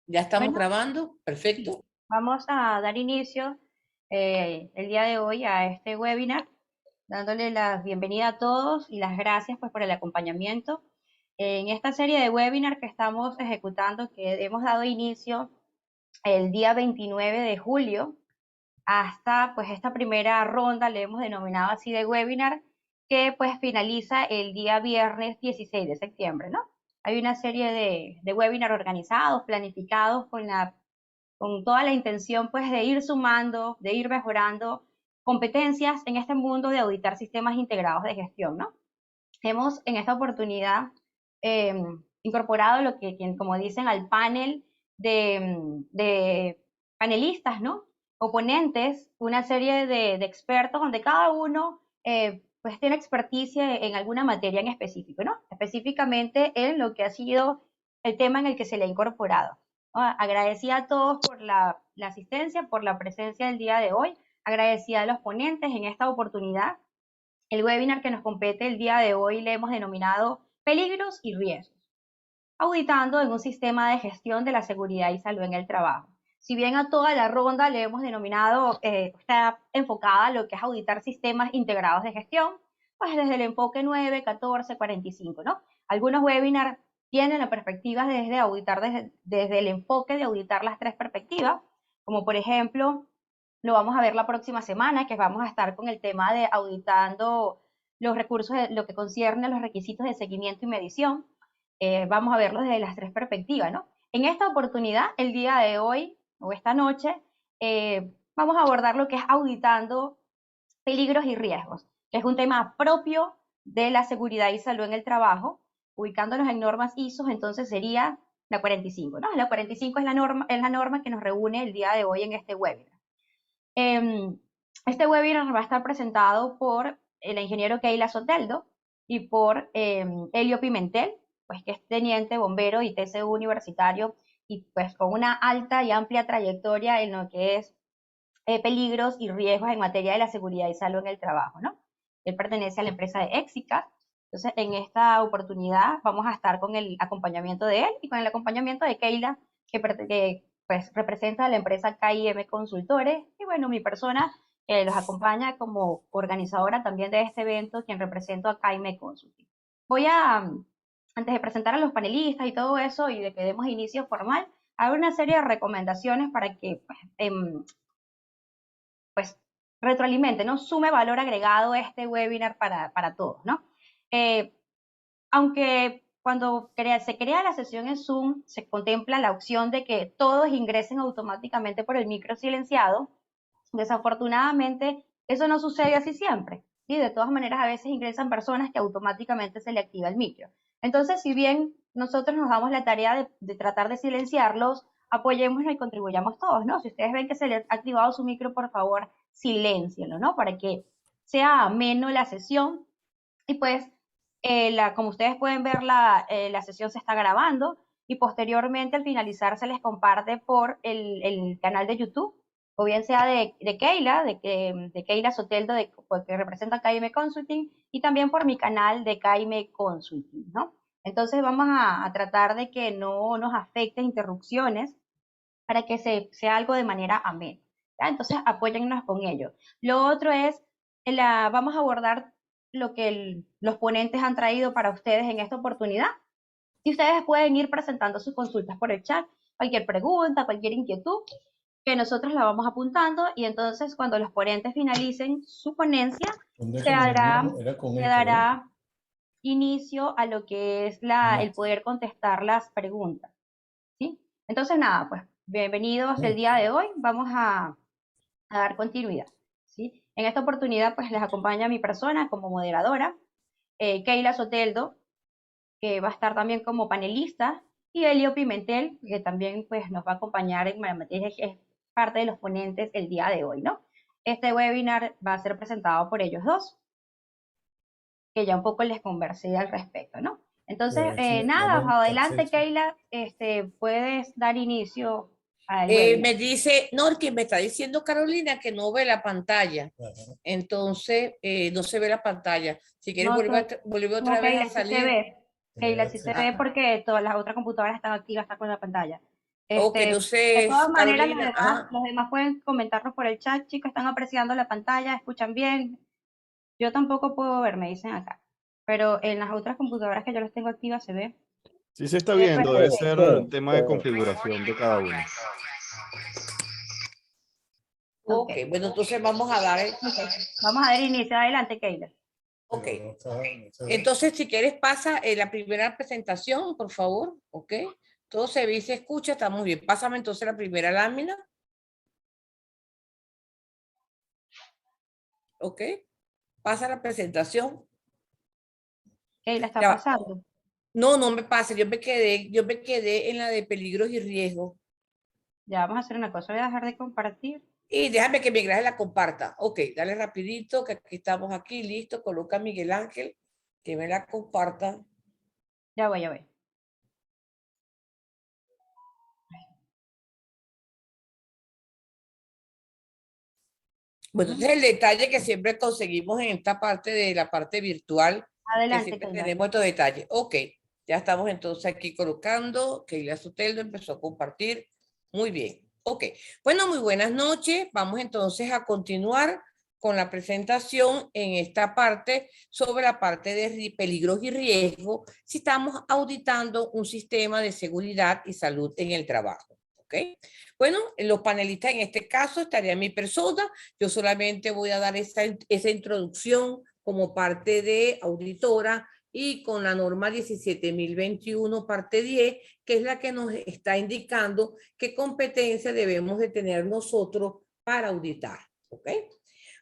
Ya estamos Bueno, grabando, sí, perfecto. vamos a dar inicio el día de hoy a este webinar, dándole la bienvenida a todos y las gracias pues por el acompañamiento en esta serie de webinar que estamos ejecutando, que hemos dado inicio el día 29 de julio hasta pues esta primera ronda, le hemos denominado así de webinar, que pues finaliza el día viernes 16 de septiembre, ¿no? Hay una serie de webinar organizados, planificados con toda la intención pues de ir sumando, de ir mejorando competencias en este mundo de auditar sistemas integrados de gestión, ¿no? Hemos en esta oportunidad eh, incorporado lo que, como dicen, al panel de panelistas, ¿no? Oponentes, una serie de expertos donde cada uno pues tiene experticia en alguna materia en específico, ¿no? Específicamente en lo que ha sido el tema en el que se le ha incorporado. Agradecida a todos por la asistencia, por la presencia del día de hoy, agradecida a los ponentes en esta oportunidad. El webinar que nos compete el día de hoy le hemos denominado Peligros y Riesgos, auditando en un sistema de gestión de la seguridad y salud en el trabajo. Si bien a toda la ronda le hemos denominado, está enfocada a lo que es auditar sistemas integrados de gestión, pues desde el enfoque 9, 14, 45, ¿no? Algunos webinars tienen la perspectiva desde auditar, desde el enfoque de auditar las tres perspectivas, como por ejemplo lo vamos a ver la próxima semana, que vamos a estar con el tema de auditando los recursos, de lo que concierne a los requisitos de seguimiento y medición. Vamos a verlo desde las tres perspectivas, ¿no? En esta oportunidad, el día de hoy o esta noche, vamos a abordar lo que es auditando peligros y riesgos, que es un tema propio de la seguridad y salud en el trabajo, ubicándonos en normas ISO, entonces sería la 45, ¿no? La 45 es la norma que nos reúne el día de hoy en este webinar. Este webinar va a estar presentado por el ingeniero Keila Soteldo y por Elio Pimentel, pues que es teniente bombero y TCU universitario y pues con una alta y amplia trayectoria en lo que es peligros y riesgos en materia de la seguridad y salud en el trabajo, ¿no? Él pertenece a la empresa de Exica. Entonces, en esta oportunidad vamos a estar con el acompañamiento de él y con el acompañamiento de Keila, que pues representa a la empresa KIM Consultores, y bueno, mi persona los acompaña como organizadora también de este evento, quien represento a KIM Consulting. Voy a, antes de presentar a los panelistas y todo eso y de que demos inicio formal, hago una serie de recomendaciones para que pues retroalimente, ¿no? Sume valor agregado a este webinar para todos, ¿no? Eh, Aunque cuando se crea la sesión en Zoom, se contempla la opción de que todos ingresen automáticamente por el micro silenciado. Desafortunadamente, eso no sucede así siempre. ¿Sí? De todas maneras, a veces ingresan personas que automáticamente se le activa el micro. Entonces, si bien nosotros nos damos la tarea de tratar de silenciarlos, apoyémonos y contribuyamos todos, ¿no? Si ustedes ven que se les ha activado su micro, por favor, siléncienlo, ¿no? Para que sea ameno la sesión y pues, como ustedes pueden ver, la sesión se está grabando y posteriormente al finalizar se les comparte por el canal de YouTube, o bien sea de Keila, de Keila Soteldo, pues, que representa KM Consulting, y también por mi canal de KM Consulting, ¿no? Entonces vamos a tratar de que no nos afecte interrupciones para que sea algo de manera amena. ¿Ya? Entonces, apóyennos con ello. Lo otro es, vamos a abordar lo que los ponentes han traído para ustedes en esta oportunidad. Y ustedes pueden ir presentando sus consultas por el chat, cualquier pregunta, cualquier inquietud, que nosotros la vamos apuntando y entonces cuando los ponentes finalicen su ponencia, se dará, Era con se esto, ¿eh? dará inicio a lo que es el poder contestar las preguntas. ¿Sí? Entonces, nada, pues bienvenidos el día de hoy. Vamos a dar continuidad. ¿Sí? En esta oportunidad, pues les acompaña mi persona como moderadora, Keila Soteldo, que va a estar también como panelista, y Elio Pimentel, que también pues, nos va a acompañar en materia que es parte de los ponentes el día de hoy, ¿no? Este webinar va a ser presentado por ellos dos, que ya un poco les conversé al respecto, ¿no? Entonces, nada, adelante, Keila, puedes dar inicio al webinar. Me dice, no, que me está diciendo Carolina que no ve la pantalla. Entonces, no se ve la pantalla. Si quieres, No, vuelve no, otra vez a Keila, sí se salir. ve. Keila, sí se ve porque todas las otras computadoras están activas, están con la pantalla. Ok, De entonces, todas maneras, Carolina, ajá. los demás pueden comentarnos por el chat, chicos, están apreciando la pantalla, escuchan bien. Yo tampoco puedo ver, me dicen acá. Pero en las otras computadoras que yo las tengo activas se ve, Sí se está viendo, debe ser perfecto. tema de configuración de cada uno. Ok, Ok, bueno, entonces vamos a dar, ok. Vamos a dar inicio. Adelante, Keila. ok. Entonces, si quieres, pasa la primera presentación, por favor, ok. Todo se ve y se escucha, está muy bien. Pásame entonces la primera lámina. Ok. Pasa la presentación. Keila está Ya va. pasando. No, no me pase, yo me quedé en la de peligros y riesgos. Ya vamos a hacer una cosa, voy a dejar de compartir. Y déjame que Miguel Ángel la comparta. Ok, dale rapidito, que aquí estamos aquí, listo. Coloca a Miguel Ángel, que me la comparta. Ya voy, ya voy. Bueno, entonces el detalle que siempre conseguimos en esta parte de la parte virtual, que Adelante, siempre Keila. tenemos estos detalles. Ok, ya estamos entonces aquí colocando, Keila Soteldo empezó a compartir. Muy bien, ok. Bueno, muy buenas noches. Vamos entonces a continuar con la presentación en esta parte sobre la parte de peligros y riesgos si estamos auditando un sistema de seguridad y salud en el trabajo. ¿Ok? Bueno, los panelistas en este caso estaría mi persona. Yo solamente voy a dar esa introducción como parte de auditora y con la norma 17.021 parte 10, que es la que nos está indicando qué competencia debemos de tener nosotros para auditar. ¿Ok?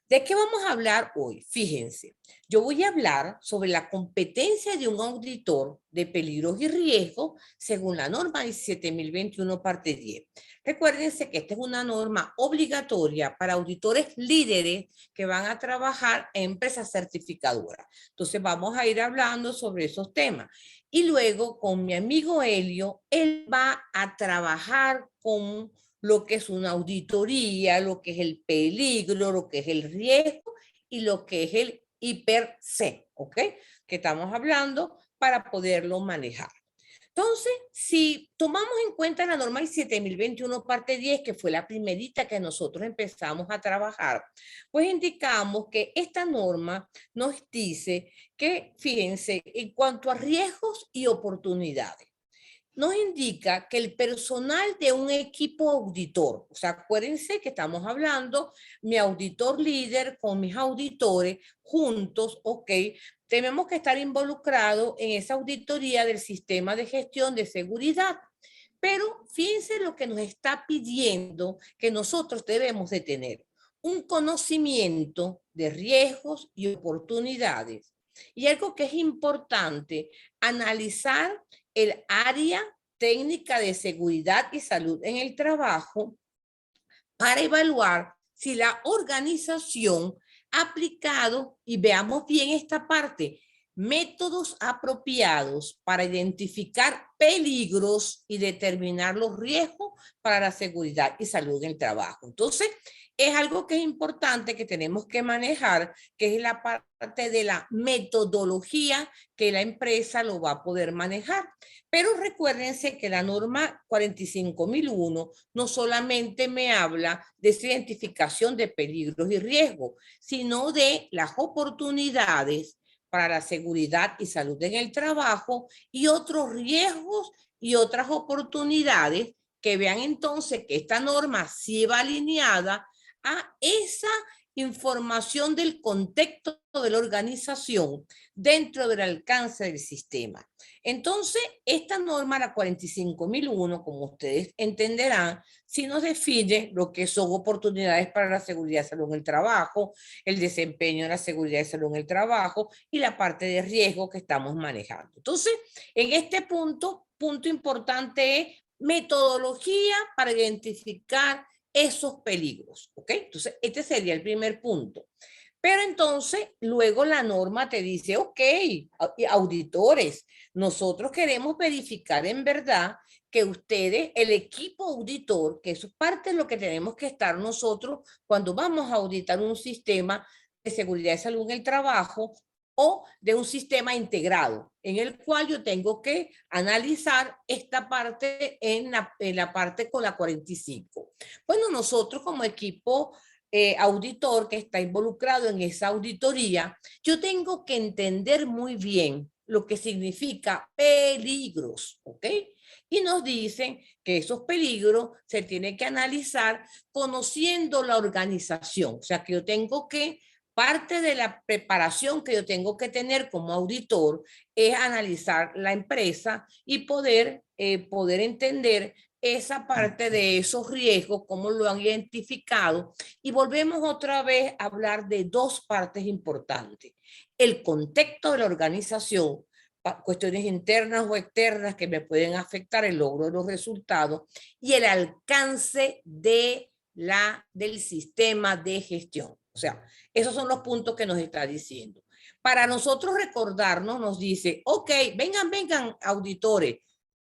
¿De qué vamos a hablar hoy? Fíjense, yo voy a hablar sobre la competencia de un auditor de peligros y riesgos según la norma 17.021 parte 10. Recuérdense que esta es una norma obligatoria para auditores líderes que van a trabajar en empresas certificadoras. Entonces vamos a ir hablando sobre esos temas. Y luego con mi amigo Helio, él va a trabajar con lo que es una auditoría, lo que es el peligro, lo que es el riesgo y lo que es el hiper-C, ¿ok? Que estamos hablando para poderlo manejar. Entonces, si tomamos en cuenta la norma 7021 parte 10, que fue la primerita que nosotros empezamos a trabajar, pues indicamos que esta norma nos dice que, fíjense, en cuanto a riesgos y oportunidades, nos indica que el personal de un equipo auditor, o sea, acuérdense que estamos hablando, mi auditor líder con mis auditores juntos, ok, tenemos que estar involucrados en esa auditoría del sistema de gestión de seguridad. Pero fíjense lo que nos está pidiendo que nosotros debemos de tener, un conocimiento de riesgos y oportunidades. Y algo que es importante, analizar el área técnica de seguridad y salud en el trabajo para evaluar si la organización ha aplicado, y veamos bien esta parte, métodos apropiados para identificar peligros y determinar los riesgos para la seguridad y salud en el trabajo. Entonces, es algo que es importante que tenemos que manejar, que es la parte de la metodología que la empresa lo va a poder manejar. Pero recuérdense que la norma 45.001 no solamente me habla de esa identificación de peligros y riesgos, sino de las oportunidades para la seguridad y salud en el trabajo y otros riesgos y otras oportunidades que vean entonces que esta norma sí va alineada a esa información del contexto de la organización dentro del alcance del sistema. Entonces, esta norma, la 45.001, como ustedes entenderán, sí nos define lo que son oportunidades para la seguridad y salud en el trabajo, el desempeño de la seguridad y salud en el trabajo y la parte de riesgo que estamos manejando. Entonces, en este punto importante es metodología para identificar esos peligros, ¿ok? Entonces, este sería el primer punto. Pero entonces, luego la norma te dice, ok, auditores, nosotros queremos verificar en verdad que ustedes, el equipo auditor, que eso es parte de lo que tenemos que estar nosotros cuando vamos a auditar un sistema de seguridad y salud en el trabajo, o de un sistema integrado en el cual yo tengo que analizar esta parte en la parte con la 45. Bueno, nosotros como equipo auditor que está involucrado en esa auditoría, yo tengo que entender muy bien lo que significa peligros, ¿ok? Y nos dicen que esos peligros se tienen que analizar conociendo la organización, o sea que yo tengo que parte de la preparación que yo tengo que tener como auditor es analizar la empresa y poder entender esa parte de esos riesgos, cómo lo han identificado. Y volvemos otra vez a hablar de dos partes importantes. El contexto de la organización, cuestiones internas o externas que me pueden afectar el logro de los resultados, y el alcance del sistema de gestión. O sea, esos son los puntos que nos está diciendo. Para nosotros recordarnos, nos dice, ok, vengan, auditores,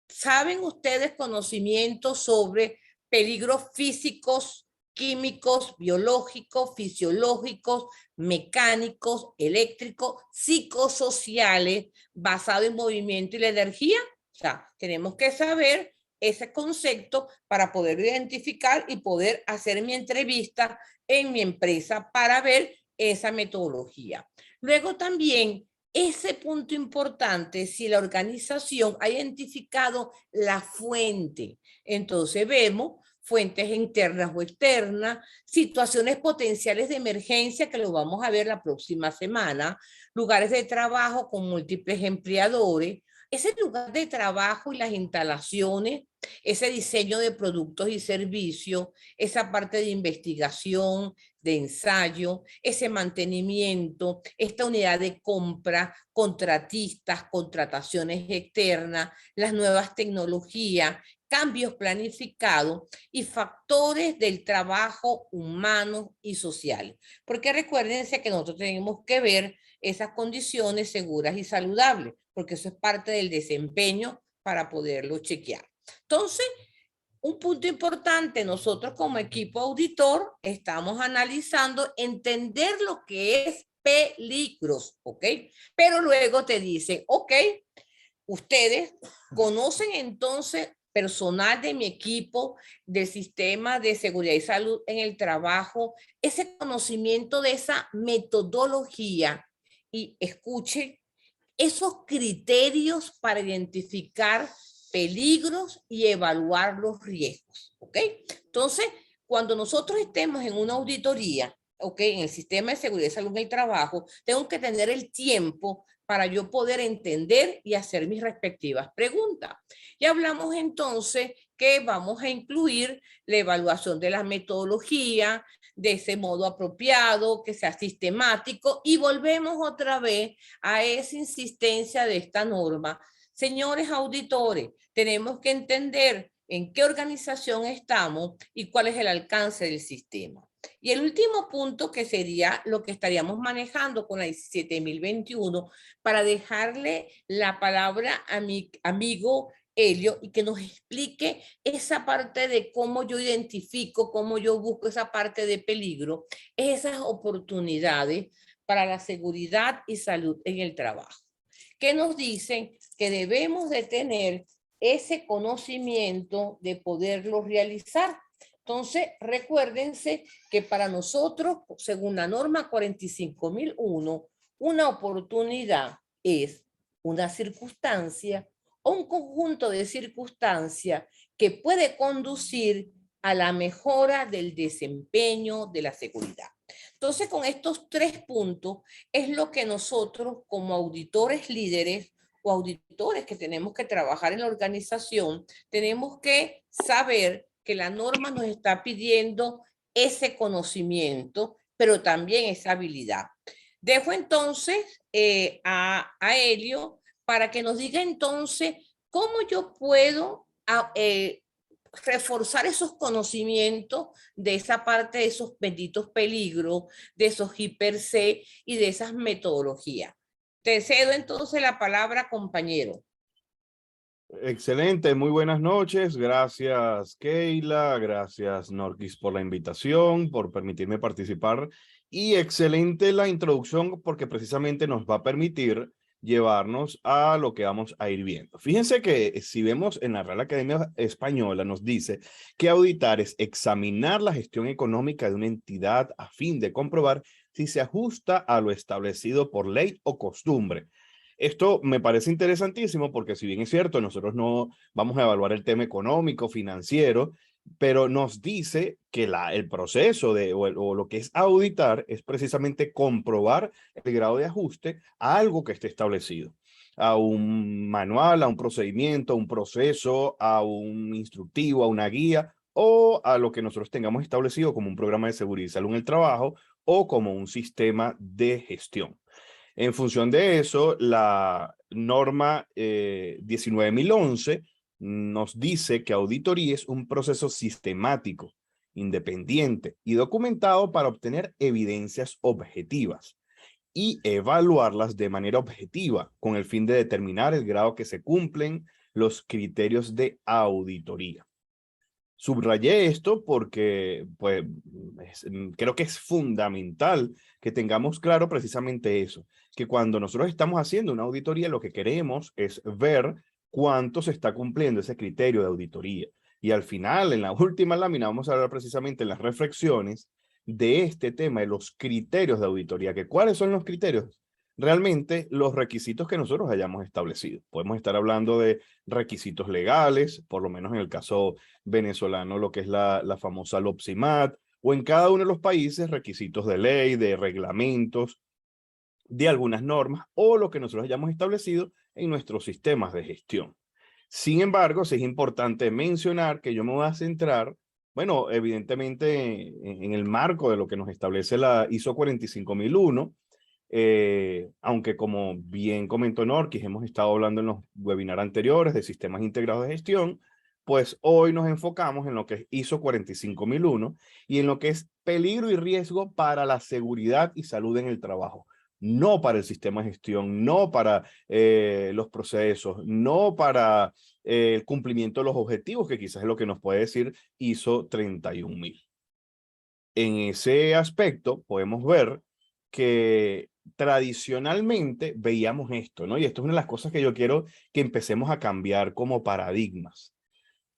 ¿saben ustedes conocimientos sobre peligros físicos, químicos, biológicos, fisiológicos, mecánicos, eléctricos, psicosociales, basados en movimiento y la energía? O sea, tenemos que saber ese concepto para poder identificar y poder hacer mi entrevista en mi empresa para ver esa metodología. Luego también ese punto importante, si la organización ha identificado la fuente, entonces vemos fuentes internas o externas, situaciones potenciales de emergencia que lo vamos a ver la próxima semana, lugares de trabajo con múltiples empleadores, ese lugar de trabajo y las instalaciones, ese diseño de productos y servicios, esa parte de investigación, de ensayo, ese mantenimiento, esta unidad de compra, contratistas, contrataciones externas, las nuevas tecnologías, cambios planificados y factores del trabajo humano y social. Porque recuérdense que nosotros tenemos que ver esas condiciones seguras y saludables, porque eso es parte del desempeño para poderlo chequear. Entonces, un punto importante, nosotros como equipo auditor estamos analizando entender lo que es peligros, ¿ok? Pero luego te dicen, ok, ustedes conocen entonces personal de mi equipo del sistema de seguridad y salud en el trabajo, ese conocimiento de esa metodología y escuchen esos criterios para identificar peligros y evaluar los riesgos, ¿ok? Entonces, cuando nosotros estemos en una auditoría, ¿ok? En el sistema de seguridad y salud en el trabajo, tengo que tener el tiempo para yo poder entender y hacer mis respectivas preguntas. Y hablamos entonces que vamos a incluir la evaluación de la metodología, de ese modo apropiado, que sea sistemático, y volvemos otra vez a esa insistencia de esta norma. Señores auditores, tenemos que entender en qué organización estamos y cuál es el alcance del sistema. Y el último punto que sería lo que estaríamos manejando con la 17.021 para dejarle la palabra a mi amigo Helio y que nos explique esa parte de cómo yo identifico, cómo yo busco esa parte de peligro, esas oportunidades para la seguridad y salud en el trabajo. Que nos dicen que debemos de tener ese conocimiento de poderlo realizar. Entonces, recuérdense que para nosotros, según la norma 45.001, una oportunidad es una circunstancia o un conjunto de circunstancias que puede conducir a la mejora del desempeño de la seguridad. Entonces, con estos 3 puntos es lo que nosotros como auditores líderes o auditores que tenemos que trabajar en la organización, tenemos que saber que la norma nos está pidiendo ese conocimiento, pero también esa habilidad. Dejo entonces a Helio para que nos diga entonces cómo yo puedo reforzar esos conocimientos de esa parte de esos benditos peligros, de esos hiper C y de esas metodologías. Te cedo entonces la palabra, compañero. Excelente, muy buenas noches. Gracias, Keila. Gracias, Norquis, por la invitación, por permitirme participar Y excelente la introducción porque precisamente nos va a permitir llevarnos a lo que vamos a ir viendo. Fíjense que si vemos en la Real Academia Española nos dice que auditar es examinar la gestión económica de una entidad a fin de comprobar si se ajusta a lo establecido por ley o costumbre. Esto me parece interesantísimo porque si bien es cierto, nosotros no vamos a evaluar el tema económico, financiero, pero nos dice que el proceso o lo que es auditar es precisamente comprobar el grado de ajuste a algo que esté establecido, a un manual, a un procedimiento, a un proceso, a un instructivo, a una guía o a lo que nosotros tengamos establecido como un programa de seguridad y salud en el trabajo o como un sistema de gestión. En función de eso, la norma 19.011 nos dice que auditoría es un proceso sistemático, independiente y documentado para obtener evidencias objetivas y evaluarlas de manera objetiva con el fin de determinar el grado que se cumplen los criterios de auditoría. Subrayé esto porque pues, creo que es fundamental que tengamos claro precisamente eso, que cuando nosotros estamos haciendo una auditoría lo que queremos es ver cuánto se está cumpliendo ese criterio de auditoría. Y al final, en la última lámina, vamos a hablar precisamente en las reflexiones de este tema, de los criterios de auditoría, que cuáles son los criterios. Realmente los requisitos que nosotros hayamos establecido. Podemos estar hablando de requisitos legales, por lo menos en el caso venezolano, lo que es la famosa LOPSIMAT, o en cada uno de los países requisitos de ley, de reglamentos, de algunas normas, o lo que nosotros hayamos establecido en nuestros sistemas de gestión. Sin embargo, sí es importante mencionar que yo me voy a centrar, bueno, evidentemente en el marco de lo que nos establece la ISO 45001, aunque como bien comentó Norquis, hemos estado hablando en los webinars anteriores de sistemas integrados de gestión, pues hoy nos enfocamos en lo que es ISO 45001 y en lo que es peligro y riesgo para la seguridad y salud en el trabajo. No para el sistema de gestión, no para los procesos, no para el cumplimiento de los objetivos, que quizás es lo que nos puede decir ISO 31000. En ese aspecto podemos ver que tradicionalmente veíamos esto, ¿no? Y esto es una de las cosas que yo quiero que empecemos a cambiar como paradigmas.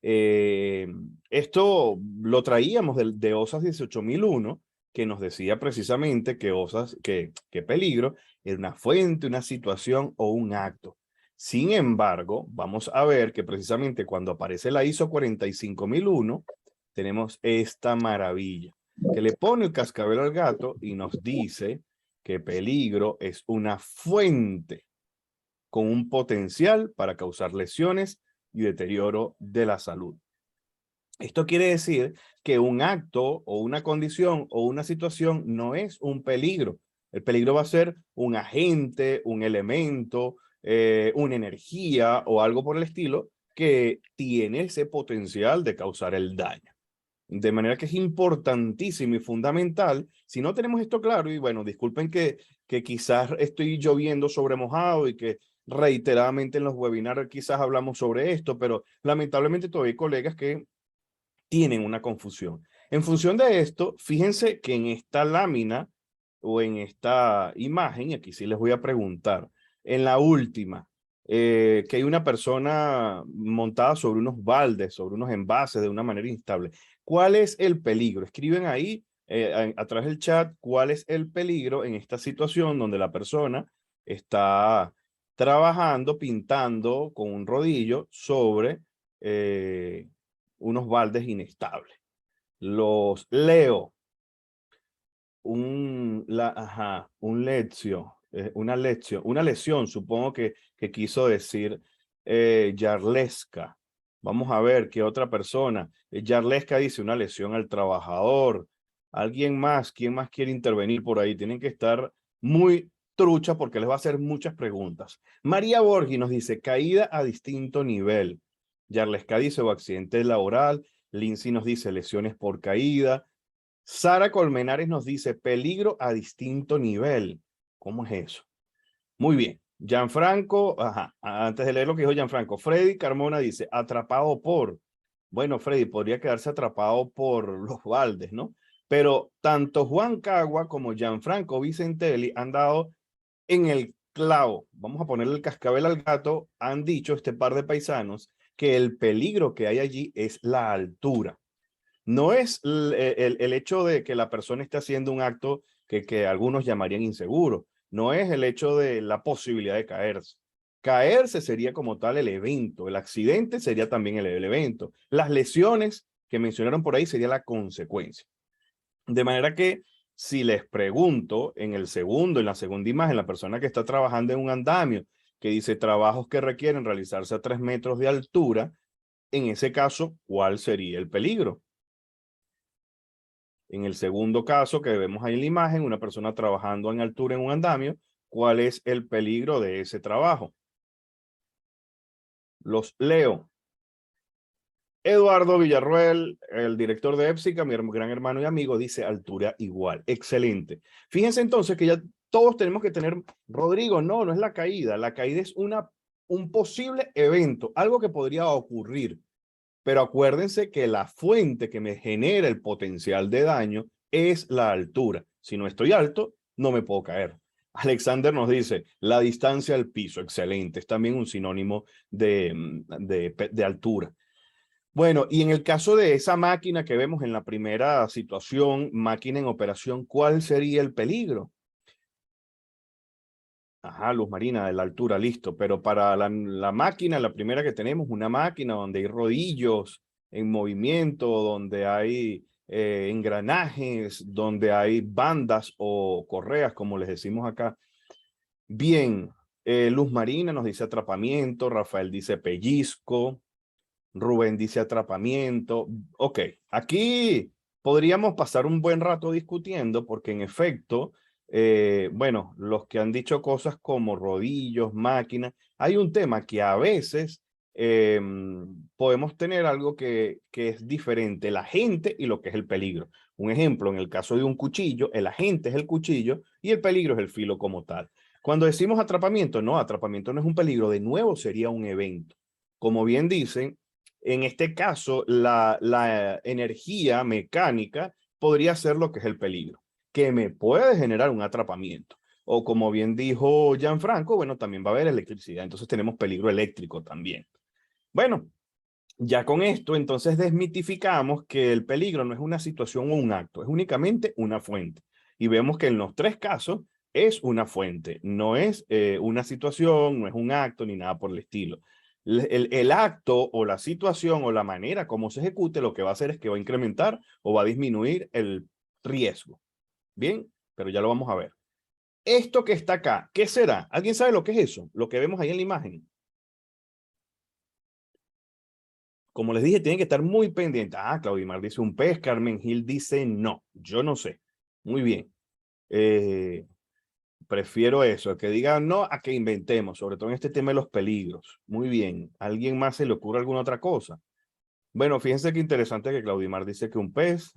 Esto lo traíamos de OSAS 18001, que nos decía precisamente que que peligro era una fuente, una situación o un acto. Sin embargo, vamos a ver que precisamente cuando aparece la ISO 45001, tenemos esta maravilla, que le pone el cascabel al gato y nos dice que peligro es una fuente con un potencial para causar lesiones y deterioro de la salud. Esto quiere decir que un acto o una condición o una situación no es un peligro. El peligro va a ser un agente, un elemento, una energía o algo por el estilo que tiene ese potencial de causar el daño. De manera que es importantísimo y fundamental. Si no tenemos esto claro, y bueno, disculpen que quizás estoy lloviendo sobre mojado y que reiteradamente en los webinars quizás hablamos sobre esto, pero lamentablemente todavía hay colegas que tienen una confusión. En función de esto, fíjense que en esta lámina o en esta imagen, y aquí sí les voy a preguntar, en la última, que hay una persona montada sobre unos baldes, sobre unos envases de una manera instable. ¿Cuál es el peligro? Escriben ahí a través del chat cuál es el peligro en esta situación donde la persona está trabajando, pintando con un rodillo sobre unos baldes inestables. Los leo. Un una lesión, supongo que quiso decir Yarleska. Vamos a ver qué otra persona. Yarleska dice una lesión al trabajador. ¿Alguien más? ¿Quién más quiere intervenir por ahí? Tienen que estar muy trucha porque les va a hacer muchas preguntas. María Borghi nos dice caída a distinto nivel. Yarleska dice o accidente laboral. Lindsay nos dice lesiones por caída. Sara Colmenares nos dice peligro a distinto nivel. ¿Cómo es eso? Muy bien. Gianfranco, antes de leer lo que dijo Gianfranco, Freddy Carmona dice atrapado por. Bueno, Freddy, podría quedarse atrapado por los baldes, ¿no? Pero tanto Juan Cagua como Gianfranco Vicentelli han dado en el clavo. Vamos a ponerle el cascabel al gato. Han dicho este par de paisanos que el peligro que hay allí es la altura. No es el hecho de que la persona esté haciendo un acto que algunos llamarían inseguro. No es el hecho de la posibilidad de caerse. Caerse sería como tal el evento. El accidente sería también el evento. Las lesiones que mencionaron por ahí sería la consecuencia. De manera que si les pregunto en la segunda imagen, la persona que está trabajando en un andamio, que dice trabajos que requieren realizarse a 3 metros de altura, en ese caso, ¿cuál sería el peligro? En el segundo caso que vemos ahí en la imagen, una persona trabajando en altura en un andamio, ¿cuál es el peligro de ese trabajo? Los leo. Eduardo Villarroel, el director de EPSICA, mi gran hermano y amigo, dice altura igual. Excelente. Fíjense entonces que ya todos tenemos que tener, Rodrigo, no es la caída es un posible evento, algo que podría ocurrir. Pero acuérdense que la fuente que me genera el potencial de daño es la altura. Si no estoy alto, no me puedo caer. Alexander nos dice, la distancia al piso, excelente, es también un sinónimo de altura. Bueno, y en el caso de esa máquina que vemos en la primera situación, máquina en operación, ¿cuál sería el peligro? Ajá, luz marina de la altura, listo. Pero para la máquina, la primera que tenemos, una máquina donde hay rodillos en movimiento, donde hay engranajes, donde hay bandas o correas, como les decimos acá. Bien, luz marina nos dice atrapamiento, Rafael dice pellizco, Rubén dice atrapamiento. Ok, aquí podríamos pasar un buen rato discutiendo porque en efecto, bueno, los que han dicho cosas como rodillos, máquinas, hay un tema que a veces podemos tener algo que es diferente, el agente y lo que es el peligro. Un ejemplo, en el caso de un cuchillo, el agente es el cuchillo y el peligro es el filo como tal. Cuando decimos atrapamiento no es un peligro, de nuevo sería un evento. Como bien dicen, en este caso, la energía mecánica podría ser lo que es el peligro, que me puede generar un atrapamiento. O como bien dijo Gianfranco, bueno, también va a haber electricidad, entonces tenemos peligro eléctrico también. Bueno, ya con esto, entonces desmitificamos que el peligro no es una situación o un acto, es únicamente una fuente. Y vemos que en los 3 casos es una fuente, no es una situación, no es un acto ni nada por el estilo. El acto o la situación o la manera como se ejecute lo que va a hacer es que va a incrementar o va a disminuir el riesgo. Bien, pero ya lo vamos a ver. Esto que está acá, ¿qué será? ¿Alguien sabe lo que es eso? Lo que vemos ahí en la imagen. Como les dije, tienen que estar muy pendientes. Ah, Claudimar dice un pez, Carmen Gil dice no, yo no sé. Muy bien. Prefiero eso, que digan no a que inventemos, sobre todo en este tema de los peligros. Muy bien. ¿A alguien más se le ocurre alguna otra cosa? Bueno, fíjense qué interesante que Claudimar dice que un pez.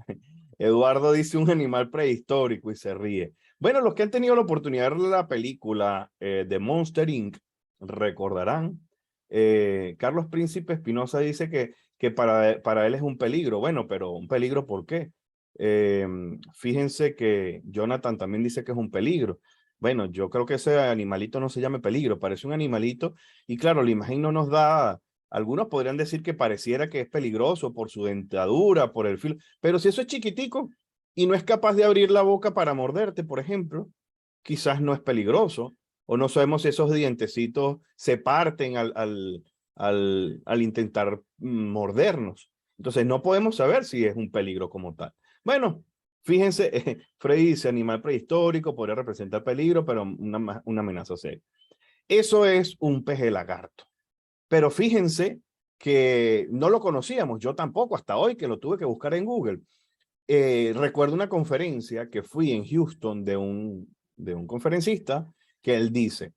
Eduardo dice un animal prehistórico y se ríe. Bueno, los que han tenido la oportunidad de ver la película de Monster Inc. recordarán. Carlos Príncipe Espinosa dice que para él es un peligro. Bueno, pero un peligro, ¿por qué? Fíjense que Jonathan también dice que es un peligro. Bueno, yo creo que ese animalito no se llame peligro, parece un animalito. Y claro, la imagen no nos da. Algunos podrían decir que pareciera que es peligroso por su dentadura, por el filo, pero si eso es chiquitico y no es capaz de abrir la boca para morderte, por ejemplo, quizás no es peligroso, o no sabemos si esos dientecitos se parten al intentar mordernos. Entonces no podemos saber si es un peligro como tal. Bueno, fíjense, Freddy dice animal prehistórico, podría representar peligro, pero una amenaza seria. Eso es un peje lagarto. Pero fíjense que no lo conocíamos, yo tampoco hasta hoy que lo tuve que buscar en Google. Recuerdo una conferencia que fui en Houston de un conferencista que él dice,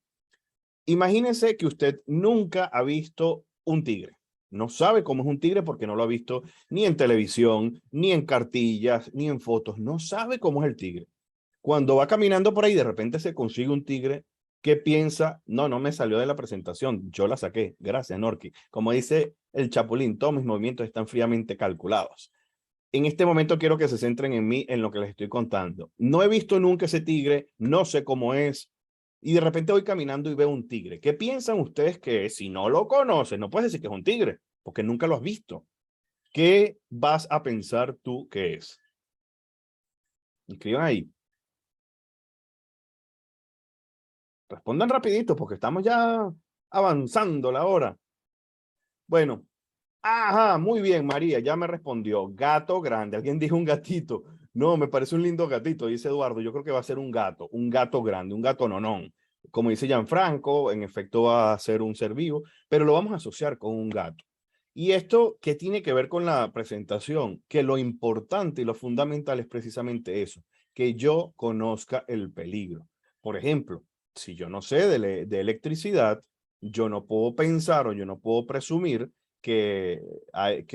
imagínense que usted nunca ha visto un tigre. No sabe cómo es un tigre porque no lo ha visto ni en televisión, ni en cartillas, ni en fotos. No sabe cómo es el tigre. Cuando va caminando por ahí, de repente se consigue un tigre que piensa, no me salió de la presentación, yo la saqué, gracias Norky. Como dice el Chapulín, todos mis movimientos están fríamente calculados. En este momento quiero que se centren en mí, en lo que les estoy contando. No he visto nunca ese tigre, no sé cómo es, y de repente voy caminando y veo un tigre. ¿Qué piensan ustedes que es? Si no lo conoces, no puedes decir que es un tigre, porque nunca lo has visto. ¿Qué vas a pensar tú que es? Escriban ahí. Respondan rapidito, porque estamos ya avanzando la hora. Bueno, ajá, muy bien, María, ya me respondió. Gato grande. Alguien dijo un gatito. No, me parece un lindo gatito, dice Eduardo. Yo creo que va a ser un gato grande, un gato nonón. Como dice Gianfranco, en efecto va a ser un ser vivo, pero lo vamos a asociar con un gato. ¿Y esto qué tiene que ver con la presentación? Que lo importante y lo fundamental es precisamente eso, que yo conozca el peligro. Por ejemplo, si yo no sé de electricidad, yo no puedo pensar o yo no puedo presumir que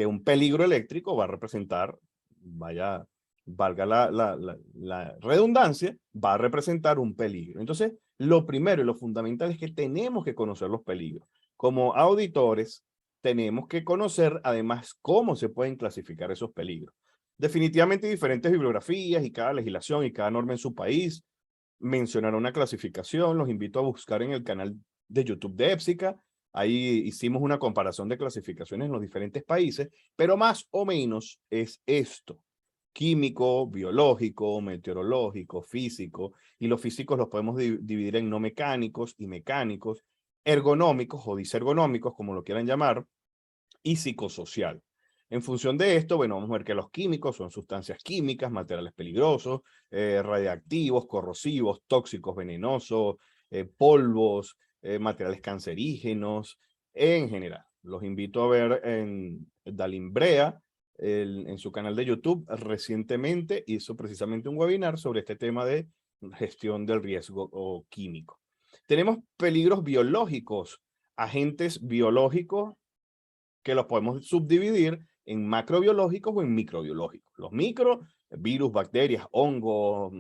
un peligro eléctrico va a representar, vaya, valga la redundancia, va a representar un peligro. Entonces, lo primero y lo fundamental es que tenemos que conocer los peligros. Como auditores, tenemos que conocer además cómo se pueden clasificar esos peligros. Definitivamente hay diferentes bibliografías y cada legislación y cada norma en su país mencionará una clasificación. Los invito a buscar en el canal de YouTube de EPSICA. Ahí hicimos una comparación de clasificaciones en los diferentes países, pero más o menos es esto: químico, biológico, meteorológico, físico, y los físicos los podemos dividir en no mecánicos y mecánicos, ergonómicos o disergonómicos, como lo quieran llamar, y psicosocial. En función de esto, bueno, vamos a ver que los químicos son sustancias químicas, materiales peligrosos, radiactivos, corrosivos, tóxicos, venenosos, polvos, materiales cancerígenos, en general. Los invito a ver en Dalimbrea, en su canal de YouTube, recientemente hizo precisamente un webinar sobre este tema de gestión del riesgo o químico. Tenemos peligros biológicos, agentes biológicos que los podemos subdividir en macrobiológicos o en microbiológicos. Los micro, virus, bacterias, hongos,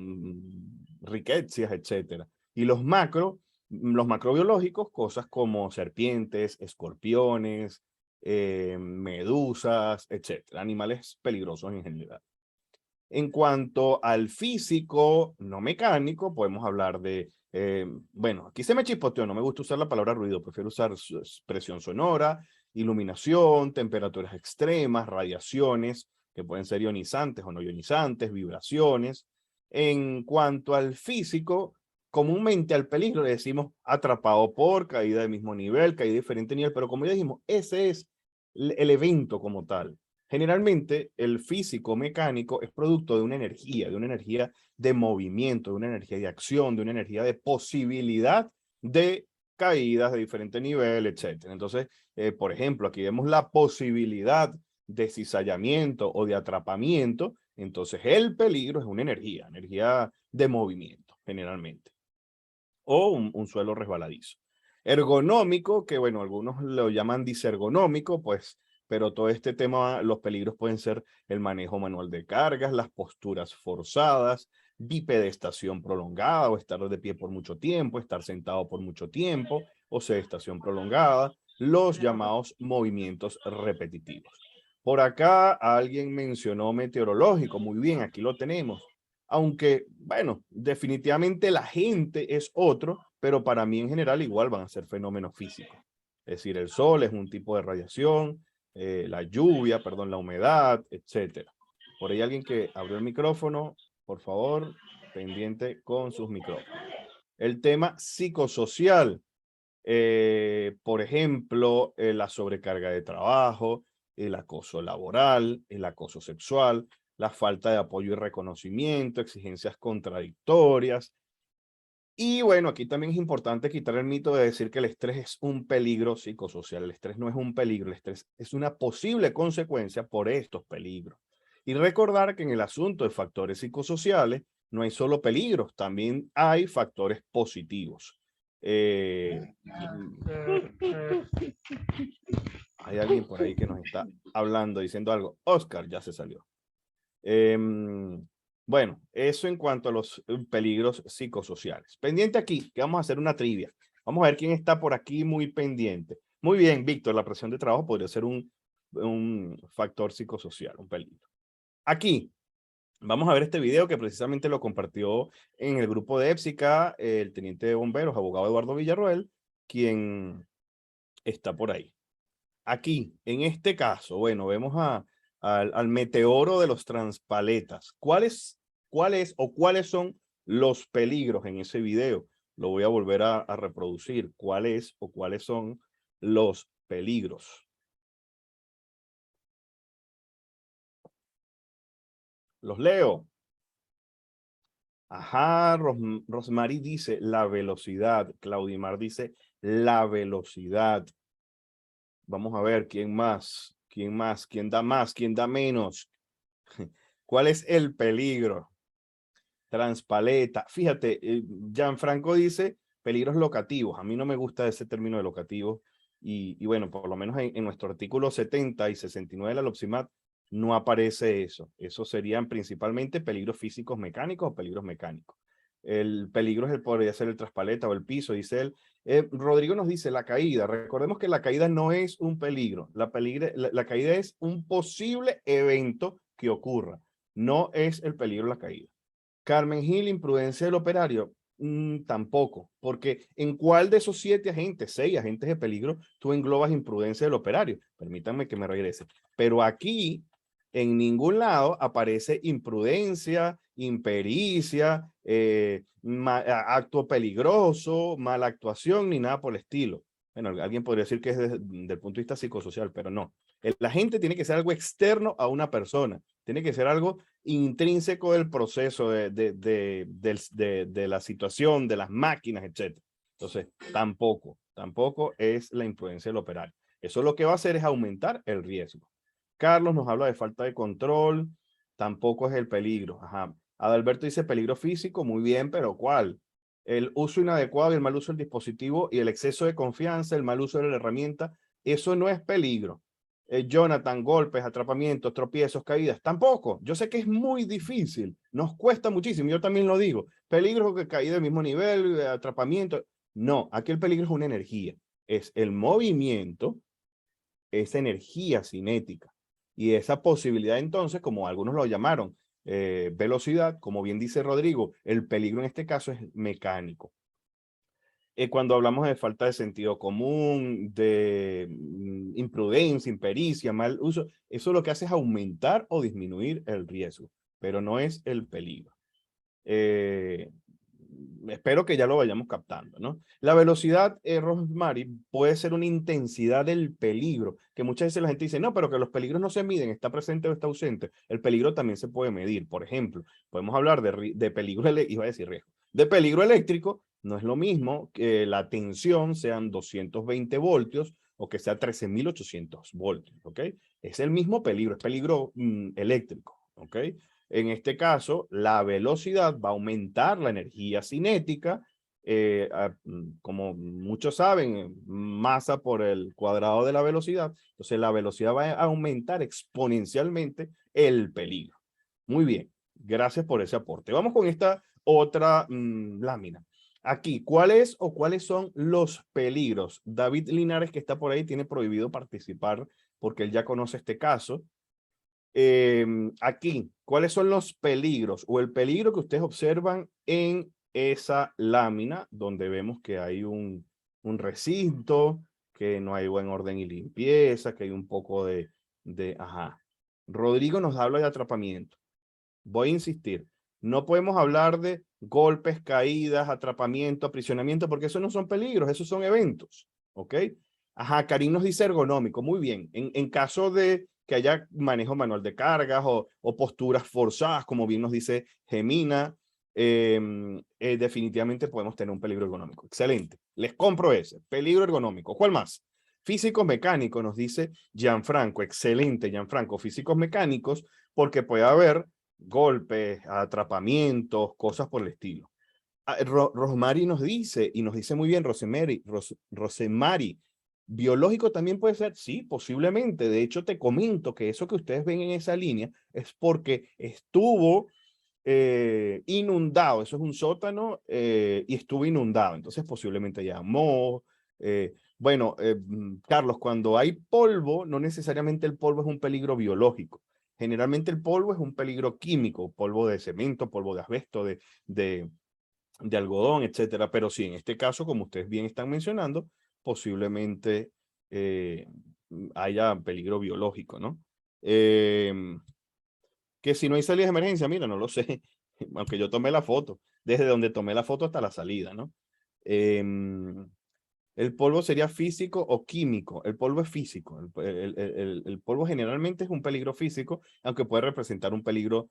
riquecias, etcétera. Y los macrobiológicos, cosas como serpientes, escorpiones, medusas, etcétera. Animales peligrosos en general. En cuanto al físico, no mecánico, podemos hablar de, bueno, aquí se me chispoteó, no me gusta usar la palabra ruido, prefiero usar presión sonora, iluminación, temperaturas extremas, radiaciones, que pueden ser ionizantes o no ionizantes, vibraciones. En cuanto al físico, comúnmente al peligro le decimos atrapado por, caída del mismo nivel, caída de diferente nivel, pero como ya dijimos, ese es el evento como tal. Generalmente el físico mecánico es producto de una energía de movimiento, de una energía de acción, de una energía de posibilidad de caídas de diferente nivel, etc. Entonces, por ejemplo, aquí vemos la posibilidad de cizallamiento o de atrapamiento. Entonces, el peligro es una energía de movimiento, generalmente. O un suelo resbaladizo. Ergonómico, que bueno, algunos lo llaman disergonómico, pues, pero todo este tema, los peligros pueden ser el manejo manual de cargas, las posturas forzadas, bipedestación prolongada o estar de pie por mucho tiempo, estar sentado por mucho tiempo o sedestación prolongada, los llamados movimientos repetitivos. Por acá alguien mencionó meteorológico, muy bien, aquí lo tenemos. Aunque, bueno, definitivamente la gente es otro, pero para mí en general igual van a ser fenómenos físicos. Es decir, el sol es un tipo de radiación, la lluvia, perdón, la humedad, etcétera. Por ahí alguien que abrió el micrófono, por favor, pendiente con sus micrófonos. El tema psicosocial, por ejemplo, la sobrecarga de trabajo, el acoso laboral, el acoso sexual, la falta de apoyo y reconocimiento, exigencias contradictorias. Y bueno, aquí también es importante quitar el mito de decir que el estrés es un peligro psicosocial. El estrés no es un peligro, el estrés es una posible consecuencia por estos peligros. Y recordar que en el asunto de factores psicosociales no hay solo peligros, también hay factores positivos. Hay alguien por ahí que nos está hablando, diciendo algo. Oscar ya se salió. Bueno, eso en cuanto a los peligros psicosociales. Pendiente aquí, que vamos a hacer una trivia. Vamos a ver quién está por aquí muy pendiente. Muy bien, Víctor, la presión de trabajo podría ser un factor psicosocial, un peligro. Aquí, vamos a ver este video que precisamente lo compartió en el grupo de EPSICA, el teniente de bomberos, abogado Eduardo Villarroel, quien está por ahí. Aquí, en este caso, bueno, vemos al meteoro de los transpaletas. ¿Cuáles son los peligros en ese video? Lo voy a volver a reproducir. ¿Cuáles son los peligros? Los leo. Ajá, Rosmary dice la velocidad. Claudimar dice la velocidad. Vamos a ver quién más, quién da más, quién da menos. ¿Cuál es el peligro? Transpaleta. Fíjate, Gianfranco dice peligros locativos. A mí no me gusta ese término de locativo. Y bueno, por lo menos en nuestro artículo 70 y 69 de la LOPSIMAT no aparece eso. Eso serían principalmente peligros físicos mecánicos o peligros mecánicos. El peligro podría ser el traspaleta o el piso, dice él. Rodrigo nos dice la caída. Recordemos que la caída no es un peligro. La caída es un posible evento que ocurra. No es el peligro la caída. Carmen Gil, imprudencia del operario. Tampoco, porque ¿en cuál de esos 7 agentes, 6 agentes de peligro, tú englobas imprudencia del operario? Permítanme que me regrese. Pero aquí, en ningún lado aparece imprudencia, impericia, acto peligroso, mala actuación, ni nada por el estilo. Bueno, alguien podría decir que es desde el punto de vista psicosocial, pero no. El agente tiene que ser algo externo a una persona. Tiene que ser algo intrínseco del proceso, de la situación, de las máquinas, etc. Entonces, tampoco es la imprudencia del operario. Eso lo que va a hacer es aumentar el riesgo. Carlos nos habla de falta de control, tampoco es el peligro. Ajá. Adalberto dice peligro físico, muy bien, pero ¿cuál? El uso inadecuado y el mal uso del dispositivo y el exceso de confianza, el mal uso de la herramienta, eso no es peligro. Jonathan, golpes, atrapamientos, tropiezos, caídas, tampoco. Yo sé que es muy difícil, nos cuesta muchísimo, yo también lo digo. Peligro que caída del mismo nivel, atrapamiento. No, aquí el peligro es una energía, es el movimiento, esa energía cinética. Y esa posibilidad entonces, como algunos lo llamaron, velocidad, como bien dice Rodrigo, el peligro en este caso es mecánico. Cuando hablamos de falta de sentido común, de imprudencia, impericia, mal uso, eso lo que hace es aumentar o disminuir el riesgo, pero no es el peligro. Espero que ya lo vayamos captando, ¿no? La velocidad, Rosemary, puede ser una intensidad del peligro, que muchas veces la gente dice, no, pero que los peligros no se miden, está presente o está ausente. El peligro también se puede medir. Por ejemplo, podemos hablar de peligro, iba a decir riesgo, de peligro eléctrico. No es lo mismo que la tensión sean 220 voltios o que sea 13.800 voltios, ¿ok? Es el mismo peligro, es peligro eléctrico, ¿ok? En este caso, la velocidad va a aumentar la energía cinética, como muchos saben, masa por el cuadrado de la velocidad. Entonces, la velocidad va a aumentar exponencialmente el peligro. Muy bien, gracias por ese aporte. Vamos con esta otra lámina. Aquí, ¿cuáles son los peligros? David Linares, que está por ahí, tiene prohibido participar porque él ya conoce este caso. Aquí, ¿cuáles son los peligros o el peligro que ustedes observan en esa lámina donde vemos que hay un recinto, que no hay buen orden y limpieza, que hay un poco ajá. Rodrigo nos habla de atrapamiento. Voy a insistir, no podemos hablar de golpes, caídas, atrapamiento, aprisionamiento, porque esos no son peligros, esos son eventos, ¿ok? Ajá, Karim nos dice ergonómico, muy bien. En caso de que haya manejo manual de cargas o posturas forzadas, como bien nos dice Gemina, definitivamente podemos tener un peligro ergonómico. Excelente, les compro ese, peligro ergonómico. ¿Cuál más? Físicos mecánicos, nos dice Gianfranco, excelente Gianfranco, físicos mecánicos, porque puede haber golpes, atrapamientos, cosas por el estilo. Rosemary nos dice, y nos dice muy bien Rosemary, ¿biológico también puede ser? Sí, posiblemente. De hecho, te comento que eso que ustedes ven en esa línea es porque estuvo inundado. Eso es un sótano y estuvo inundado. Entonces, posiblemente llamó. Bueno, Carlos, cuando hay polvo, no necesariamente el polvo es un peligro biológico. Generalmente el polvo es un peligro químico, polvo de cemento, polvo de asbesto, de algodón, etcétera. Pero sí, en este caso, como ustedes bien están mencionando, posiblemente haya peligro biológico, ¿no? Que si no hay salida de emergencia, mira, no lo sé, aunque yo tomé la foto, desde donde tomé la foto hasta la salida, ¿no? El polvo sería físico o químico. El polvo es físico. El polvo generalmente es un peligro físico, aunque puede representar un peligro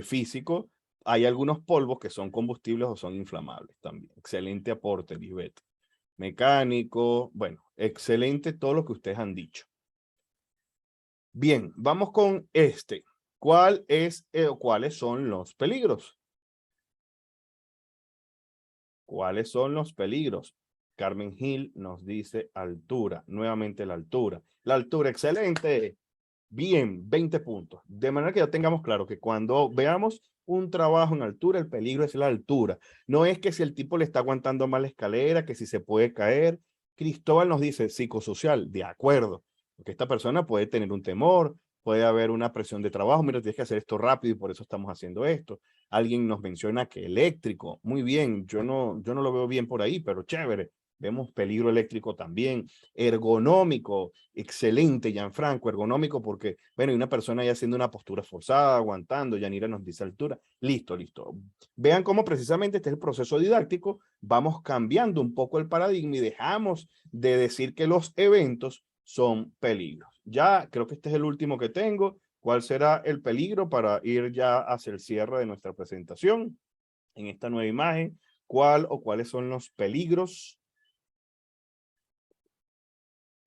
físico. Hay algunos polvos que son combustibles o son inflamables también. Excelente aporte, Lisbeth. Mecánico, bueno, excelente todo lo que ustedes han dicho. Bien, vamos con este. ¿Cuáles son los peligros? ¿Cuáles son los peligros? Carmen Gil nos dice altura. Nuevamente la altura. La altura, excelente. Bien, 20 puntos. De manera que ya tengamos claro que cuando veamos un trabajo en altura, el peligro es la altura. No es que si el tipo le está aguantando mal la escalera, que si se puede caer. Cristóbal nos dice psicosocial, de acuerdo. Porque esta persona puede tener un temor, puede haber una presión de trabajo. Mira, tienes que hacer esto rápido y por eso estamos haciendo esto. Alguien nos menciona que eléctrico. Muy bien, yo no lo veo bien por ahí, pero chévere. Vemos peligro eléctrico también. Ergonómico, excelente, Gianfranco, ergonómico porque, bueno, hay una persona ahí haciendo una postura forzada, aguantando, Yanira nos dice altura. Listo, listo. Vean cómo precisamente este es el proceso didáctico. Vamos cambiando un poco el paradigma y dejamos de decir que los eventos son peligros. Ya creo que este es el último que tengo. ¿Cuál será el peligro para ir ya hacia el cierre de nuestra presentación? En esta nueva imagen, ¿cuál o cuáles son los peligros?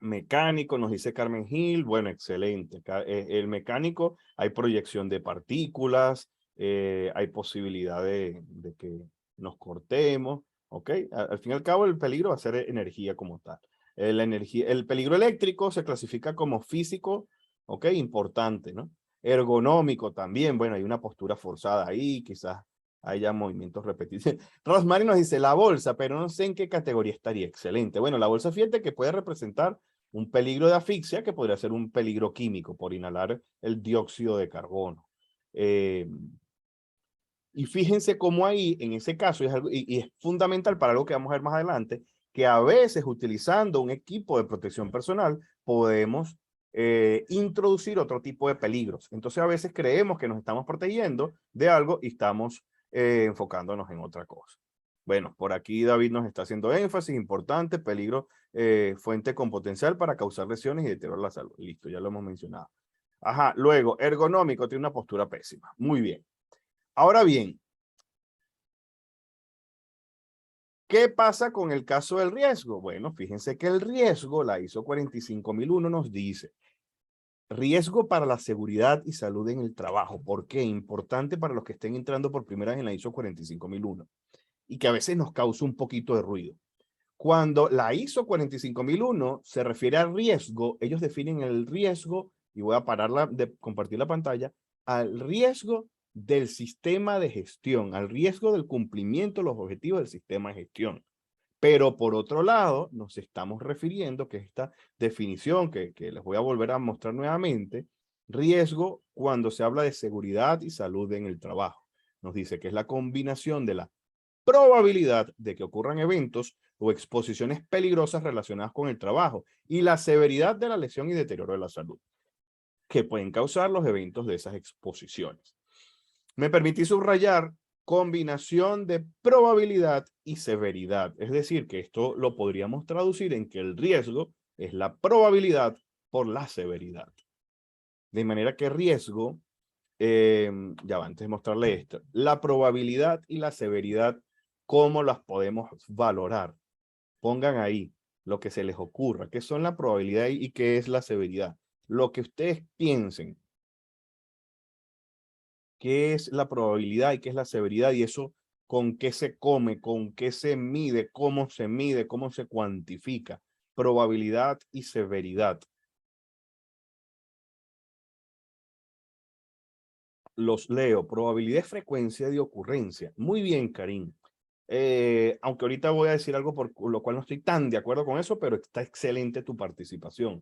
Mecánico, nos dice Carmen Gil, bueno, excelente. El mecánico, hay proyección de partículas, hay posibilidad de que nos cortemos, ¿ok? Al fin y al cabo, el peligro va a ser energía como tal. El peligro eléctrico se clasifica como físico, ¿ok? Importante, ¿no? Ergonómico también, bueno, hay una postura forzada ahí, quizás haya movimientos repetidos. Rosmary nos dice la bolsa, pero no sé en qué categoría estaría. Excelente. Bueno, la bolsa, fíjate que puede representar un peligro de asfixia que podría ser un peligro químico por inhalar el dióxido de carbono. Y fíjense cómo ahí, en ese caso, es algo, y es fundamental para algo que vamos a ver más adelante, que a veces utilizando un equipo de protección personal podemos introducir otro tipo de peligros. Entonces a veces creemos que nos estamos protegiendo de algo y estamos enfocándonos en otra cosa. Bueno, por aquí David nos está haciendo énfasis, importante, peligro, fuente con potencial para causar lesiones y deteriorar la salud. Listo, ya lo hemos mencionado. Ajá, luego, ergonómico, tiene una postura pésima. Muy bien. Ahora bien, ¿qué pasa con el caso del riesgo? Bueno, fíjense que el riesgo, la ISO 45001 nos dice, riesgo para la seguridad y salud en el trabajo. ¿Por qué? Importante para los que estén entrando por primera vez en la ISO 45001 y que a veces nos causa un poquito de ruido. Cuando la ISO 45001 se refiere al riesgo, ellos definen el riesgo, y voy a parar de compartir la pantalla, al riesgo del sistema de gestión, al riesgo del cumplimiento de los objetivos del sistema de gestión. Pero por otro lado, nos estamos refiriendo que esta definición que les voy a volver a mostrar nuevamente, riesgo cuando se habla de seguridad y salud en el trabajo. Nos dice que es la combinación de la probabilidad de que ocurran eventos o exposiciones peligrosas relacionadas con el trabajo y la severidad de la lesión y deterioro de la salud que pueden causar los eventos de esas exposiciones. Me permití subrayar combinación de probabilidad y severidad. Es decir, que esto lo podríamos traducir en que el riesgo es la probabilidad por la severidad. De manera que riesgo, ya va, antes de mostrarle esto, la probabilidad y la severidad, ¿cómo las podemos valorar? Pongan ahí lo que se les ocurra, qué son la probabilidad y qué es la severidad. Lo que ustedes piensen, qué es la probabilidad y qué es la severidad y eso con qué se come, con qué se mide, cómo se cuantifica. Probabilidad y severidad. Los leo. Probabilidad es frecuencia de ocurrencia. Muy bien, Karim. Aunque ahorita voy a decir algo por lo cual no estoy tan de acuerdo con eso, pero está excelente tu participación.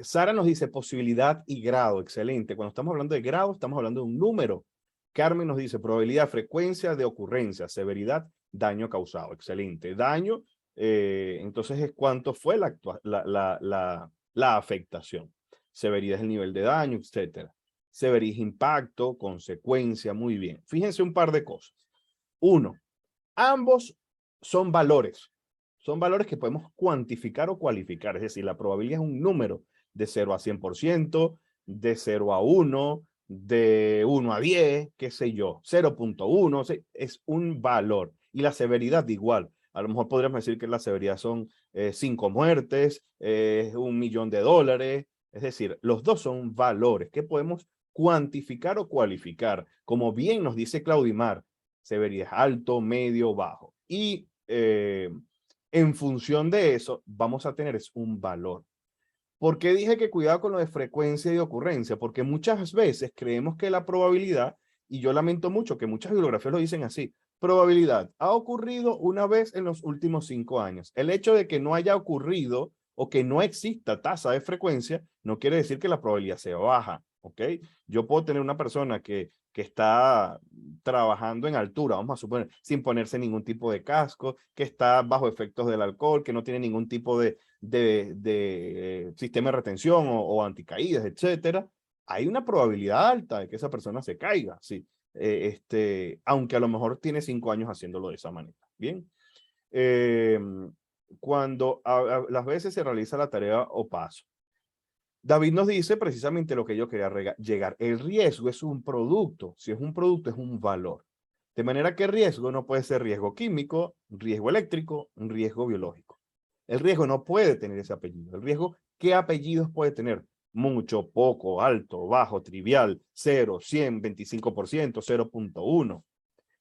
Sara nos dice posibilidad y grado, excelente. Cuando estamos hablando de grado, estamos hablando de un número. Carmen nos dice probabilidad, frecuencia de ocurrencia, severidad, daño causado, excelente. Daño, entonces es cuánto fue la afectación. Severidad es el nivel de daño, etcétera. Severidad es impacto, consecuencia, muy bien. Fíjense un par de cosas. Uno, ambos son valores. Son valores que podemos cuantificar o cualificar. Es decir, la probabilidad es un número de 0 a 100%, de 0 a 1, de 1 a 10, qué sé yo, 0.1, es un valor. Y la severidad igual. A lo mejor podríamos decir que la severidad son 5 muertes, $1.000.000. Es decir, los dos son valores que podemos cuantificar o cualificar. Como bien nos dice Claudimar, severidad alto, medio, bajo. Y en función de eso, vamos a tener un valor. ¿Por qué dije que cuidado con lo de frecuencia y de ocurrencia? Porque muchas veces creemos que la probabilidad, y yo lamento mucho que muchas bibliografías lo dicen así, probabilidad ha ocurrido una vez en los últimos 5 años. El hecho de que no haya ocurrido o que no exista tasa de frecuencia no quiere decir que la probabilidad sea baja, ¿ok? Yo puedo tener una persona que está trabajando en altura, vamos a suponer, sin ponerse ningún tipo de casco, que está bajo efectos del alcohol, que no tiene ningún tipo de sistema de retención o anticaídas, etcétera, hay una probabilidad alta de que esa persona se caiga, sí. Aunque a lo mejor tiene 5 años haciéndolo de esa manera. Bien. Cuando a las veces se realiza la tarea o paso. David nos dice precisamente lo que yo quería llegar. El riesgo es un producto. Si es un producto, es un valor. De manera que riesgo no puede ser riesgo químico, riesgo eléctrico, un riesgo biológico. El riesgo no puede tener ese apellido. El riesgo, ¿qué apellidos puede tener? Mucho, poco, alto, bajo, trivial, 0, 100, 25%, 0.1.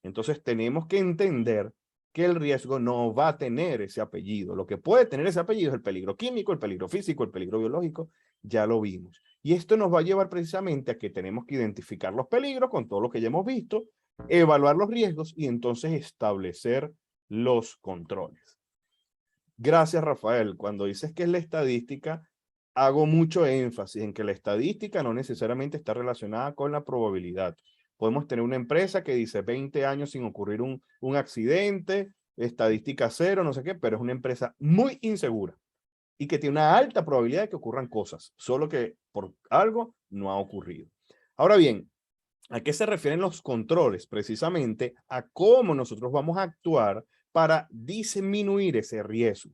Entonces tenemos que entender que el riesgo no va a tener ese apellido. Lo que puede tener ese apellido es el peligro químico, el peligro físico, el peligro biológico. Ya lo vimos. Y esto nos va a llevar precisamente a que tenemos que identificar los peligros con todo lo que ya hemos visto, evaluar los riesgos y entonces establecer los controles. Gracias, Rafael. Cuando dices que es la estadística, hago mucho énfasis en que la estadística no necesariamente está relacionada con la probabilidad. Podemos tener una empresa que dice 20 años sin ocurrir un accidente, estadística 0, no sé qué, pero es una empresa muy insegura y que tiene una alta probabilidad de que ocurran cosas, solo que por algo no ha ocurrido. Ahora bien, ¿a qué se refieren los controles? Precisamente a cómo nosotros vamos a actuar para disminuir ese riesgo.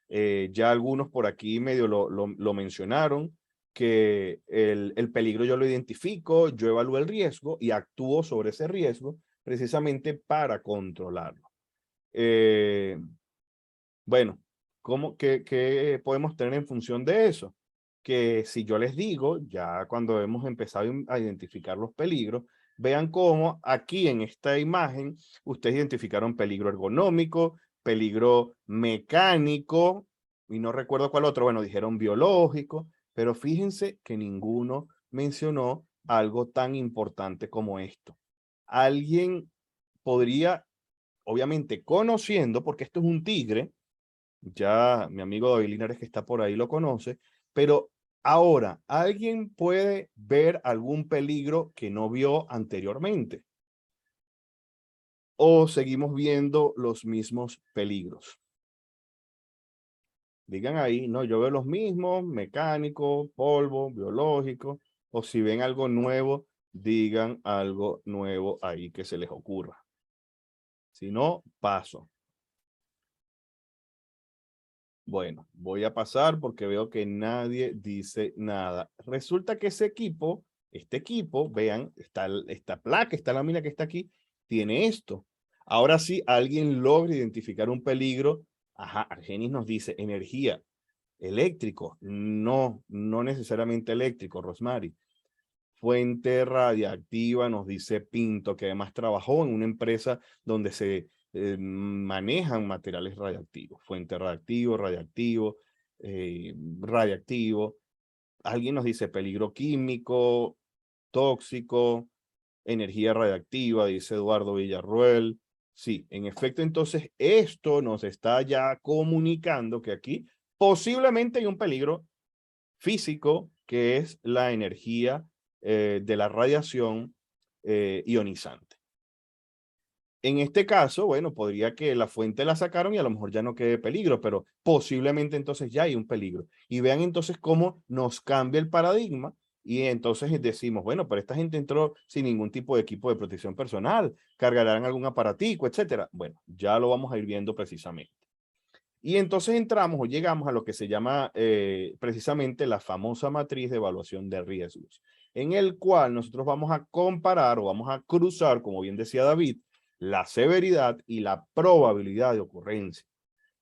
Ya algunos por aquí medio lo mencionaron, que el peligro yo lo identifico, yo evalúo el riesgo y actúo sobre ese riesgo precisamente para controlarlo. Bueno, ¿qué podemos tener en función de eso? Que si yo les digo, ya cuando hemos empezado a identificar los peligros, vean cómo aquí en esta imagen ustedes identificaron peligro ergonómico, peligro mecánico, y no recuerdo cuál otro, bueno, dijeron biológico, pero fíjense que ninguno mencionó algo tan importante como esto. Alguien podría, obviamente conociendo, porque esto es un tigre, ya mi amigo David Linares que está por ahí lo conoce, pero ahora, ¿alguien puede ver algún peligro que no vio anteriormente? ¿O seguimos viendo los mismos peligros? Digan ahí, no, yo veo los mismos, mecánico, polvo, biológico, o si ven algo nuevo, digan algo nuevo ahí que se les ocurra. Si no, paso. Bueno, voy a pasar porque veo que nadie dice nada. Resulta que ese equipo, este equipo, vean, esta placa, esta lámina que está aquí, tiene esto. Ahora sí, alguien logra identificar un peligro. Ajá, Argenis nos dice energía, eléctrico. No, no necesariamente eléctrico, Rosmary. Fuente radiactiva, nos dice Pinto, que además trabajó en una empresa donde se manejan materiales radiactivos. Fuente radiactivo, radiactivo. Alguien nos dice peligro químico, tóxico, energía radiactiva, dice Eduardo Villarruel. Sí, en efecto, entonces esto nos está ya comunicando que aquí posiblemente hay un peligro físico, que es la energía de la radiación ionizante. En este caso, bueno, podría que la fuente la sacaron y a lo mejor ya no quede peligro, pero posiblemente entonces ya hay un peligro. Y vean entonces cómo nos cambia el paradigma y entonces decimos, bueno, pero esta gente entró sin ningún tipo de equipo de protección personal, cargarán algún aparatico, etcétera. Bueno, ya lo vamos a ir viendo precisamente. Y entonces entramos o llegamos a lo que se llama precisamente la famosa matriz de evaluación de riesgos, en el cual nosotros vamos a comparar o vamos a cruzar, como bien decía David, la severidad y la probabilidad de ocurrencia.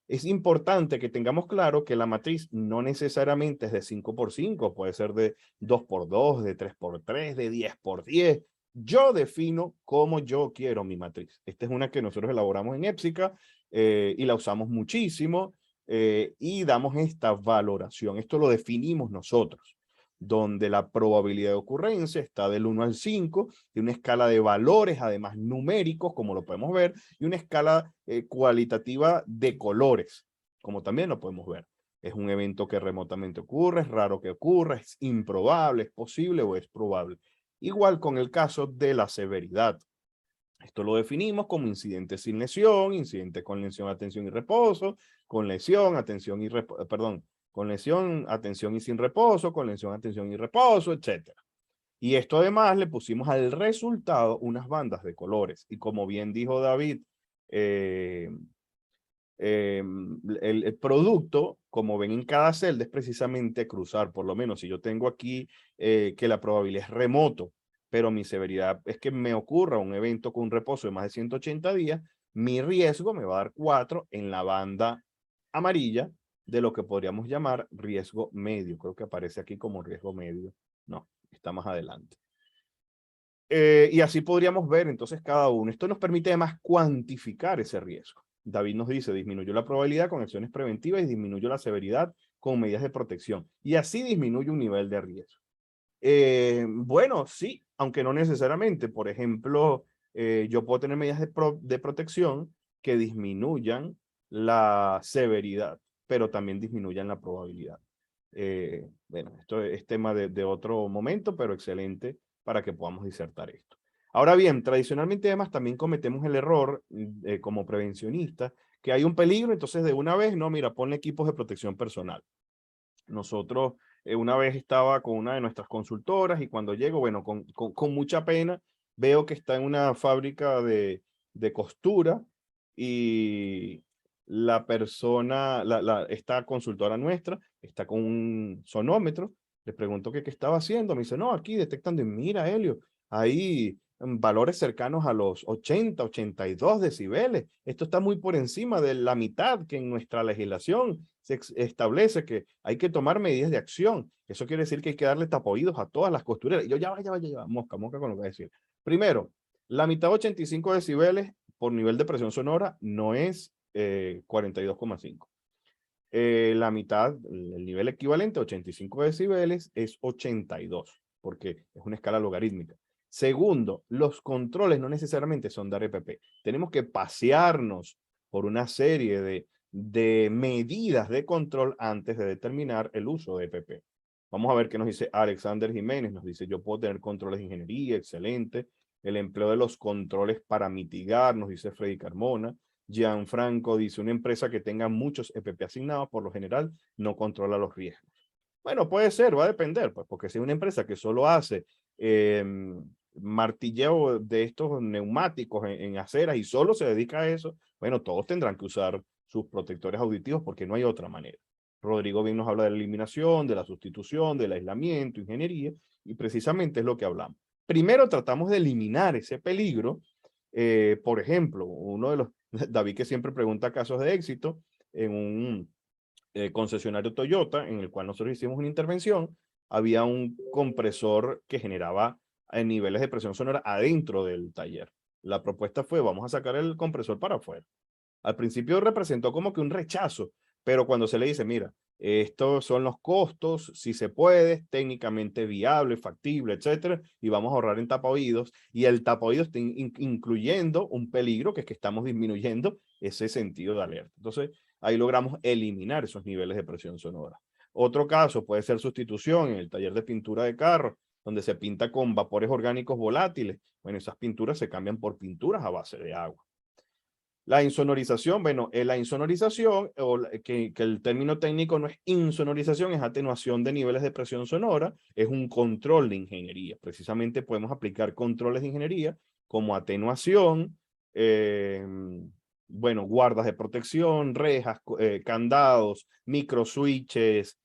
Es importante que tengamos claro que la matriz no necesariamente es de 5 por 5, puede ser de 2 por 2, de 3 por 3, de 10 por 10. Yo defino cómo yo quiero mi matriz. Esta es una que nosotros elaboramos en Epsica y la usamos muchísimo y damos esta valoración. Esto lo definimos nosotros, donde la probabilidad de ocurrencia está del 1 al 5, y una escala de valores, además numéricos, como lo podemos ver, y una escala cualitativa de colores, como también lo podemos ver. Es un evento que remotamente ocurre, es raro que ocurra, es improbable, es posible o es probable. Igual con el caso de la severidad. Esto lo definimos como incidente sin lesión, incidente con lesión, atención y reposo, con lesión, atención y perdón, con lesión, atención y sin reposo, con lesión, atención y reposo, etc. Y esto además le pusimos al resultado unas bandas de colores. Y como bien dijo David, el producto, como ven en cada celda, es precisamente cruzar. Por lo menos si yo tengo aquí que la probabilidad es remoto, pero mi severidad es que me ocurra un evento con un reposo de más de 180 días, mi riesgo me va a dar 4 en la banda amarilla de lo que podríamos llamar riesgo medio. Creo que aparece aquí como riesgo medio. No, está más adelante. Y así podríamos ver entonces cada uno. Esto nos permite además cuantificar ese riesgo. David nos dice, disminuyó la probabilidad con acciones preventivas y disminuyó la severidad con medidas de protección. Y así disminuye un nivel de riesgo. Bueno, sí, aunque no necesariamente. Por ejemplo, yo puedo tener medidas de protección que disminuyan la severidad, pero también disminuyan la probabilidad. Bueno, esto es tema de otro momento, pero excelente para que podamos disertar esto. Ahora bien, tradicionalmente además también cometemos el error como prevencionistas, que hay un peligro, entonces de una vez, no, mira, ponle equipos de protección personal. Nosotros una vez estaba con una de nuestras consultoras y cuando llego, bueno, con mucha pena, veo que está en una fábrica de costura y la persona, esta consultora nuestra, está con un sonómetro. Le pregunto qué estaba haciendo. Me dice, no, aquí detectando. Y mira, Helio, ahí valores cercanos a los 80, 82 decibeles. Esto está muy por encima de la mitad que en nuestra legislación se establece que hay que tomar medidas de acción. Eso quiere decir que hay que darle tapoídos a todas las costureras. Y yo, ya va, mosca con lo que voy a decir. Primero, la mitad 85 decibeles por nivel de presión sonora no es 42,5. La mitad, el nivel equivalente a 85 decibeles es 82, porque es una escala logarítmica. Segundo, los controles no necesariamente son de RPP. Tenemos que pasearnos por una serie de medidas de control antes de determinar el uso de EPP. Vamos a ver qué nos dice Alexander Jiménez. Nos dice, yo puedo tener controles de ingeniería, excelente. El empleo de los controles para mitigar, nos dice Freddy Carmona. Gianfranco dice, una empresa que tenga muchos EPP asignados, por lo general, no controla los riesgos. Bueno, puede ser, va a depender, pues, porque si es una empresa que solo hace martilleo de estos neumáticos en aceras y solo se dedica a eso, bueno, todos tendrán que usar sus protectores auditivos porque no hay otra manera. Rodrigo bien nos habla de la eliminación, de la sustitución, del aislamiento, ingeniería, y precisamente es lo que hablamos. Primero tratamos de eliminar ese peligro. Por ejemplo, uno de los, David que siempre pregunta casos de éxito, en un concesionario Toyota, en el cual nosotros hicimos una intervención, había un compresor que generaba niveles de presión sonora adentro del taller. La propuesta fue, vamos a sacar el compresor para afuera. Al principio representó como que un rechazo, pero cuando se le dice, mira, estos son los costos, si se puede, técnicamente viable, factible, etcétera, y vamos a ahorrar en tapaoídos, y el tapaoídos está incluyendo un peligro que es que estamos disminuyendo ese sentido de alerta. Entonces, ahí logramos eliminar esos niveles de presión sonora. Otro caso puede ser sustitución en el taller de pintura de carros, donde se pinta con vapores orgánicos volátiles. Bueno, esas pinturas se cambian por pinturas a base de agua. La insonorización, bueno, la insonorización, que el término técnico no es insonorización, es atenuación de niveles de presión sonora, es un control de ingeniería. Precisamente podemos aplicar controles de ingeniería como atenuación, bueno, guardas de protección, rejas, candados, micro switches.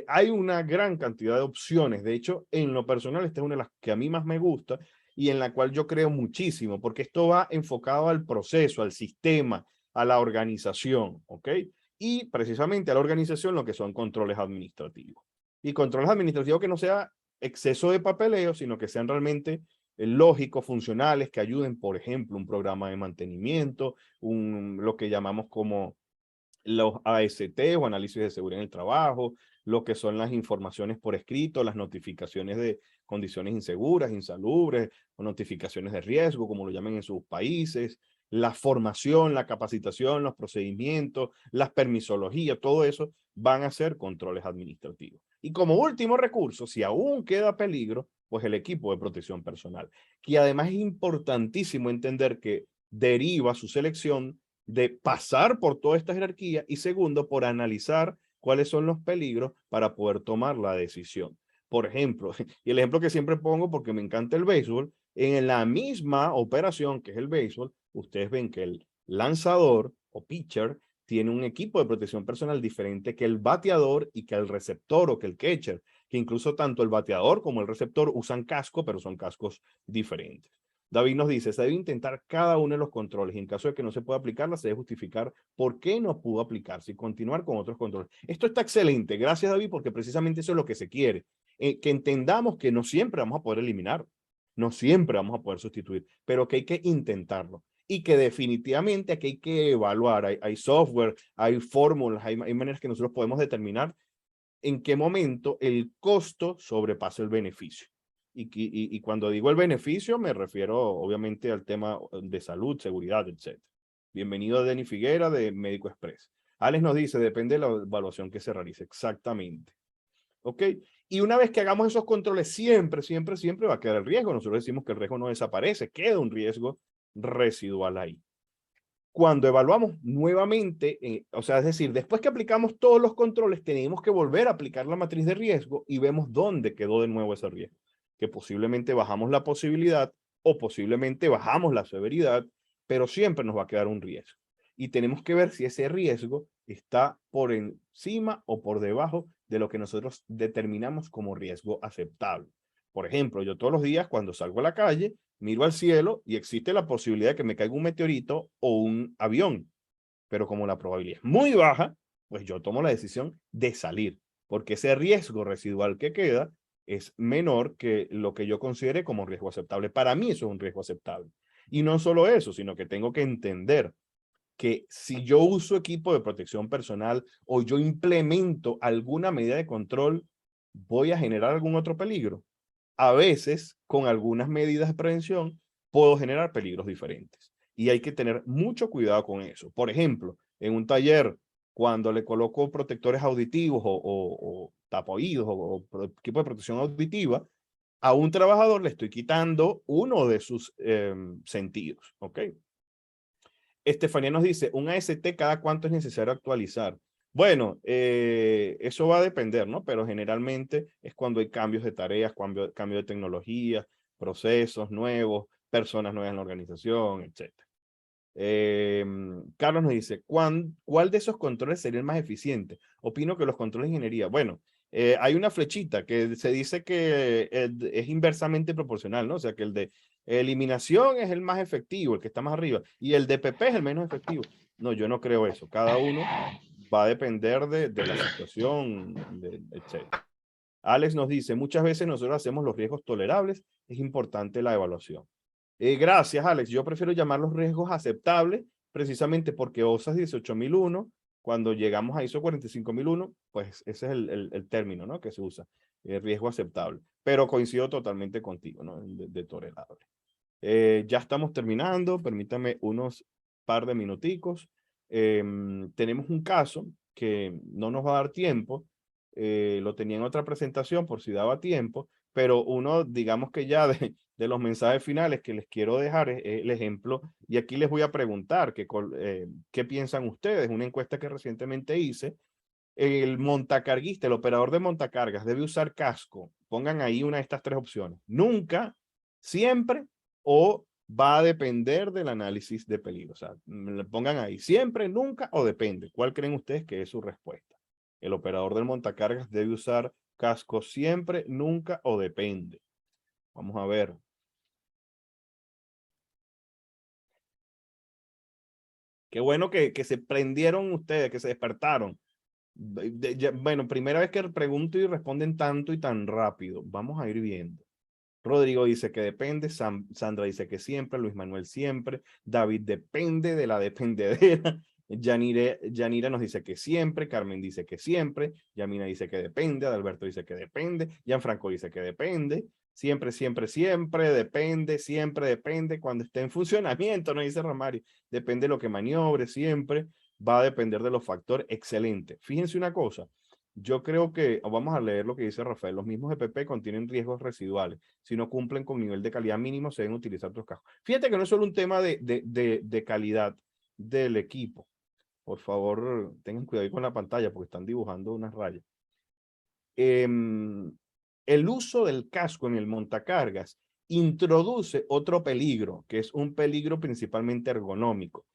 Hay una gran cantidad de opciones. De hecho, en lo personal, esta es una de las que a mí más me gusta, y en la cual yo creo muchísimo, porque esto va enfocado al proceso, al sistema, a la organización, ¿ok? Y precisamente a la organización lo que son controles administrativos. Y controles administrativos que no sea exceso de papeleo, sino que sean realmente lógicos, funcionales, que ayuden, por ejemplo, un programa de mantenimiento, lo que llamamos como los AST o análisis de seguridad en el trabajo, lo que son las informaciones por escrito, las notificaciones de condiciones inseguras, insalubres, o notificaciones de riesgo, como lo llaman en sus países, la formación, la capacitación, los procedimientos, las permisologías, todo eso van a ser controles administrativos. Y como último recurso, si aún queda peligro, pues el equipo de protección personal, que además es importantísimo entender que deriva su selección de pasar por toda esta jerarquía y segundo, por analizar cuáles son los peligros para poder tomar la decisión. Por ejemplo, y el ejemplo que siempre pongo porque me encanta el béisbol, en la misma operación que es el béisbol, ustedes ven que el lanzador o pitcher tiene un equipo de protección personal diferente que el bateador y que el receptor o que el catcher, que incluso tanto el bateador como el receptor usan casco, pero son cascos diferentes. David nos dice, se debe intentar cada uno de los controles y en caso de que no se pueda aplicarla, se debe justificar por qué no pudo aplicarse y continuar con otros controles. Esto está excelente. Gracias, David, porque precisamente eso es lo que se quiere. Que entendamos que no siempre vamos a poder eliminar, no siempre vamos a poder sustituir, pero que hay que intentarlo y que definitivamente aquí hay que evaluar. Hay software, hay fórmulas, hay maneras que nosotros podemos determinar en qué momento el costo sobrepasa el beneficio. Y cuando digo el beneficio, me refiero obviamente al tema de salud, seguridad, etc. Bienvenido a Denny Figuera de Médico Express. Alex nos dice, depende de la evaluación que se realice. Exactamente. ¿Ok? Y una vez que hagamos esos controles, siempre va a quedar el riesgo. Nosotros decimos que el riesgo no desaparece, queda un riesgo residual ahí. Cuando evaluamos nuevamente, o sea, es decir, después que aplicamos todos los controles, tenemos que volver a aplicar la matriz de riesgo y vemos dónde quedó de nuevo ese riesgo. Que posiblemente bajamos la posibilidad o posiblemente bajamos la severidad, pero siempre nos va a quedar un riesgo. Y tenemos que ver si ese riesgo está por encima o por debajo de lo que nosotros determinamos como riesgo aceptable. Por ejemplo, yo todos los días cuando salgo a la calle, miro al cielo y existe la posibilidad de que me caiga un meteorito o un avión. Pero como la probabilidad es muy baja, pues yo tomo la decisión de salir, porque ese riesgo residual que queda es menor que lo que yo considere como riesgo aceptable. Para mí eso es un riesgo aceptable. Y no solo eso, sino que tengo que entender que si yo uso equipo de protección personal o yo implemento alguna medida de control, voy a generar algún otro peligro. A veces, con algunas medidas de prevención, puedo generar peligros diferentes. Y hay que tener mucho cuidado con eso. Por ejemplo, en un taller, cuando le coloco protectores auditivos o tapaoídos o equipo de protección auditiva, a un trabajador le estoy quitando uno de sus sentidos. ¿Ok? Estefanía nos dice, un AST cada cuánto es necesario actualizar. Bueno, eso va a depender, ¿no? Pero generalmente es cuando hay cambios de tareas, cambio de tecnología, procesos nuevos, personas nuevas en la organización, etc. Carlos nos dice, ¿cuál de esos controles sería el más eficiente? Opino que los controles de ingeniería. Bueno, hay una flechita que se dice que es inversamente proporcional, ¿no? O sea, que el de eliminación es el más efectivo, el que está más arriba, y el de PP es el menos efectivo. No, yo no creo eso. Cada uno va a depender de la situación, etc. Alex nos dice, muchas veces nosotros hacemos los riesgos tolerables, es importante la evaluación. Gracias, Alex. Yo prefiero llamar los riesgos aceptables precisamente porque OSAS 18001, cuando llegamos a ISO 45001, pues ese es el término, ¿no? Que se usa, riesgo aceptable. Pero coincido totalmente contigo, ¿no? De tolerable. Ya estamos terminando, permítame unos par de minuticos. Tenemos un caso que no nos va a dar tiempo, lo tenía en otra presentación por si daba tiempo, pero uno, digamos que ya de los mensajes finales que les quiero dejar es el ejemplo, y aquí les voy a preguntar qué piensan ustedes. Una encuesta que recientemente hice, el montacarguista, el operador de montacargas, ¿debe usar casco? Pongan ahí una de estas tres opciones: nunca, siempre, o va a depender del análisis de peligro. O sea, pongan ahí siempre, nunca o depende. ¿Cuál creen ustedes que es su respuesta? El operador del montacargas debe usar casco siempre, nunca o depende. Vamos a ver. Qué bueno que se prendieron ustedes, que se despertaron. Bueno, primera vez que pregunto y responden tanto y tan rápido. Vamos a ir viendo. Rodrigo dice que depende, Sandra dice que siempre, Luis Manuel siempre, David depende de la dependedera, Yanira nos dice que siempre, Carmen dice que siempre, Yamina dice que depende, Adalberto dice que depende, Gianfranco dice que depende, siempre, siempre, siempre depende, cuando esté en funcionamiento, nos dice Romario, depende de lo que maniobre, siempre, va a depender de los factores. Excelente. Fíjense una cosa. Yo creo que, vamos a leer lo que dice Rafael, los mismos EPP contienen riesgos residuales. Si no cumplen con nivel de calidad mínimo, se deben utilizar otros cascos. Fíjate que no es solo un tema de calidad del equipo. Por favor, tengan cuidado con la pantalla porque están dibujando unas rayas. El uso del casco en el montacargas introduce otro peligro, que es un peligro principalmente ergonómico.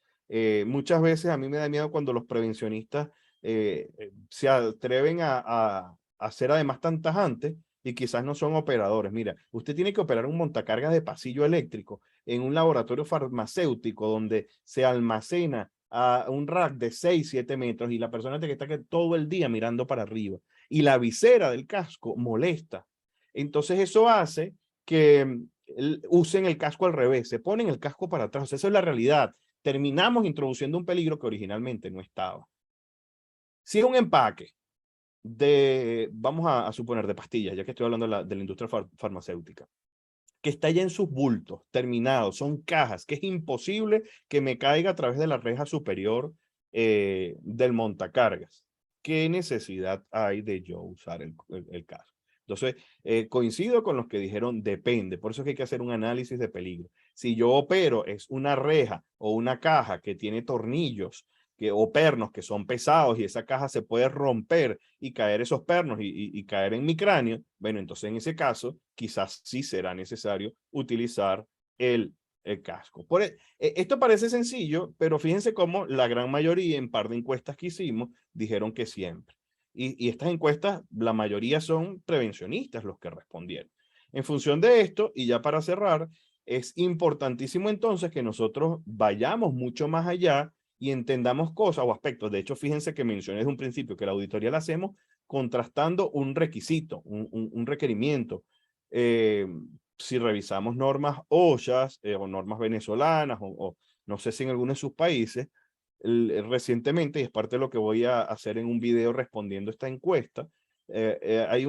Muchas veces a mí me da miedo cuando los prevencionistas se atreven a ser además tan tajantes y quizás no son operadores. Mira, usted tiene que operar un montacargas de pasillo eléctrico en un laboratorio farmacéutico donde se almacena a un rack de 6, 7 metros y la persona tiene que estar todo el día mirando para arriba y la visera del casco molesta. Entonces eso hace que usen el casco al revés, se ponen el casco para atrás. O sea, eso es la realidad. Terminamos introduciendo un peligro que originalmente no estaba. Si es un empaque vamos a suponer, de pastillas, ya que estoy hablando de la industria farmacéutica, que está ya en sus bultos, terminados, son cajas, que es imposible que me caiga a través de la reja superior del montacargas. ¿Qué necesidad hay de yo usar el casco? Entonces, coincido con los que dijeron depende, por eso es que hay que hacer un análisis de peligro. Si yo opero es una reja o una caja que tiene tornillos o pernos que son pesados y esa caja se puede romper y caer esos pernos y caer en mi cráneo, bueno, entonces en ese caso quizás sí será necesario utilizar el casco. Esto parece sencillo, pero fíjense cómo la gran mayoría en par de encuestas que hicimos dijeron que siempre. Y estas encuestas, la mayoría son prevencionistas los que respondieron. En función de esto, y ya para cerrar, es importantísimo entonces que nosotros vayamos mucho más allá y entendamos cosas o aspectos. De hecho, fíjense que mencioné desde un principio que la auditoría la hacemos contrastando un requisito, un requerimiento. Si revisamos normas OSHA o normas venezolanas o no sé si en algunos de sus países, recientemente, y es parte de lo que voy a hacer en un video respondiendo esta encuesta, hay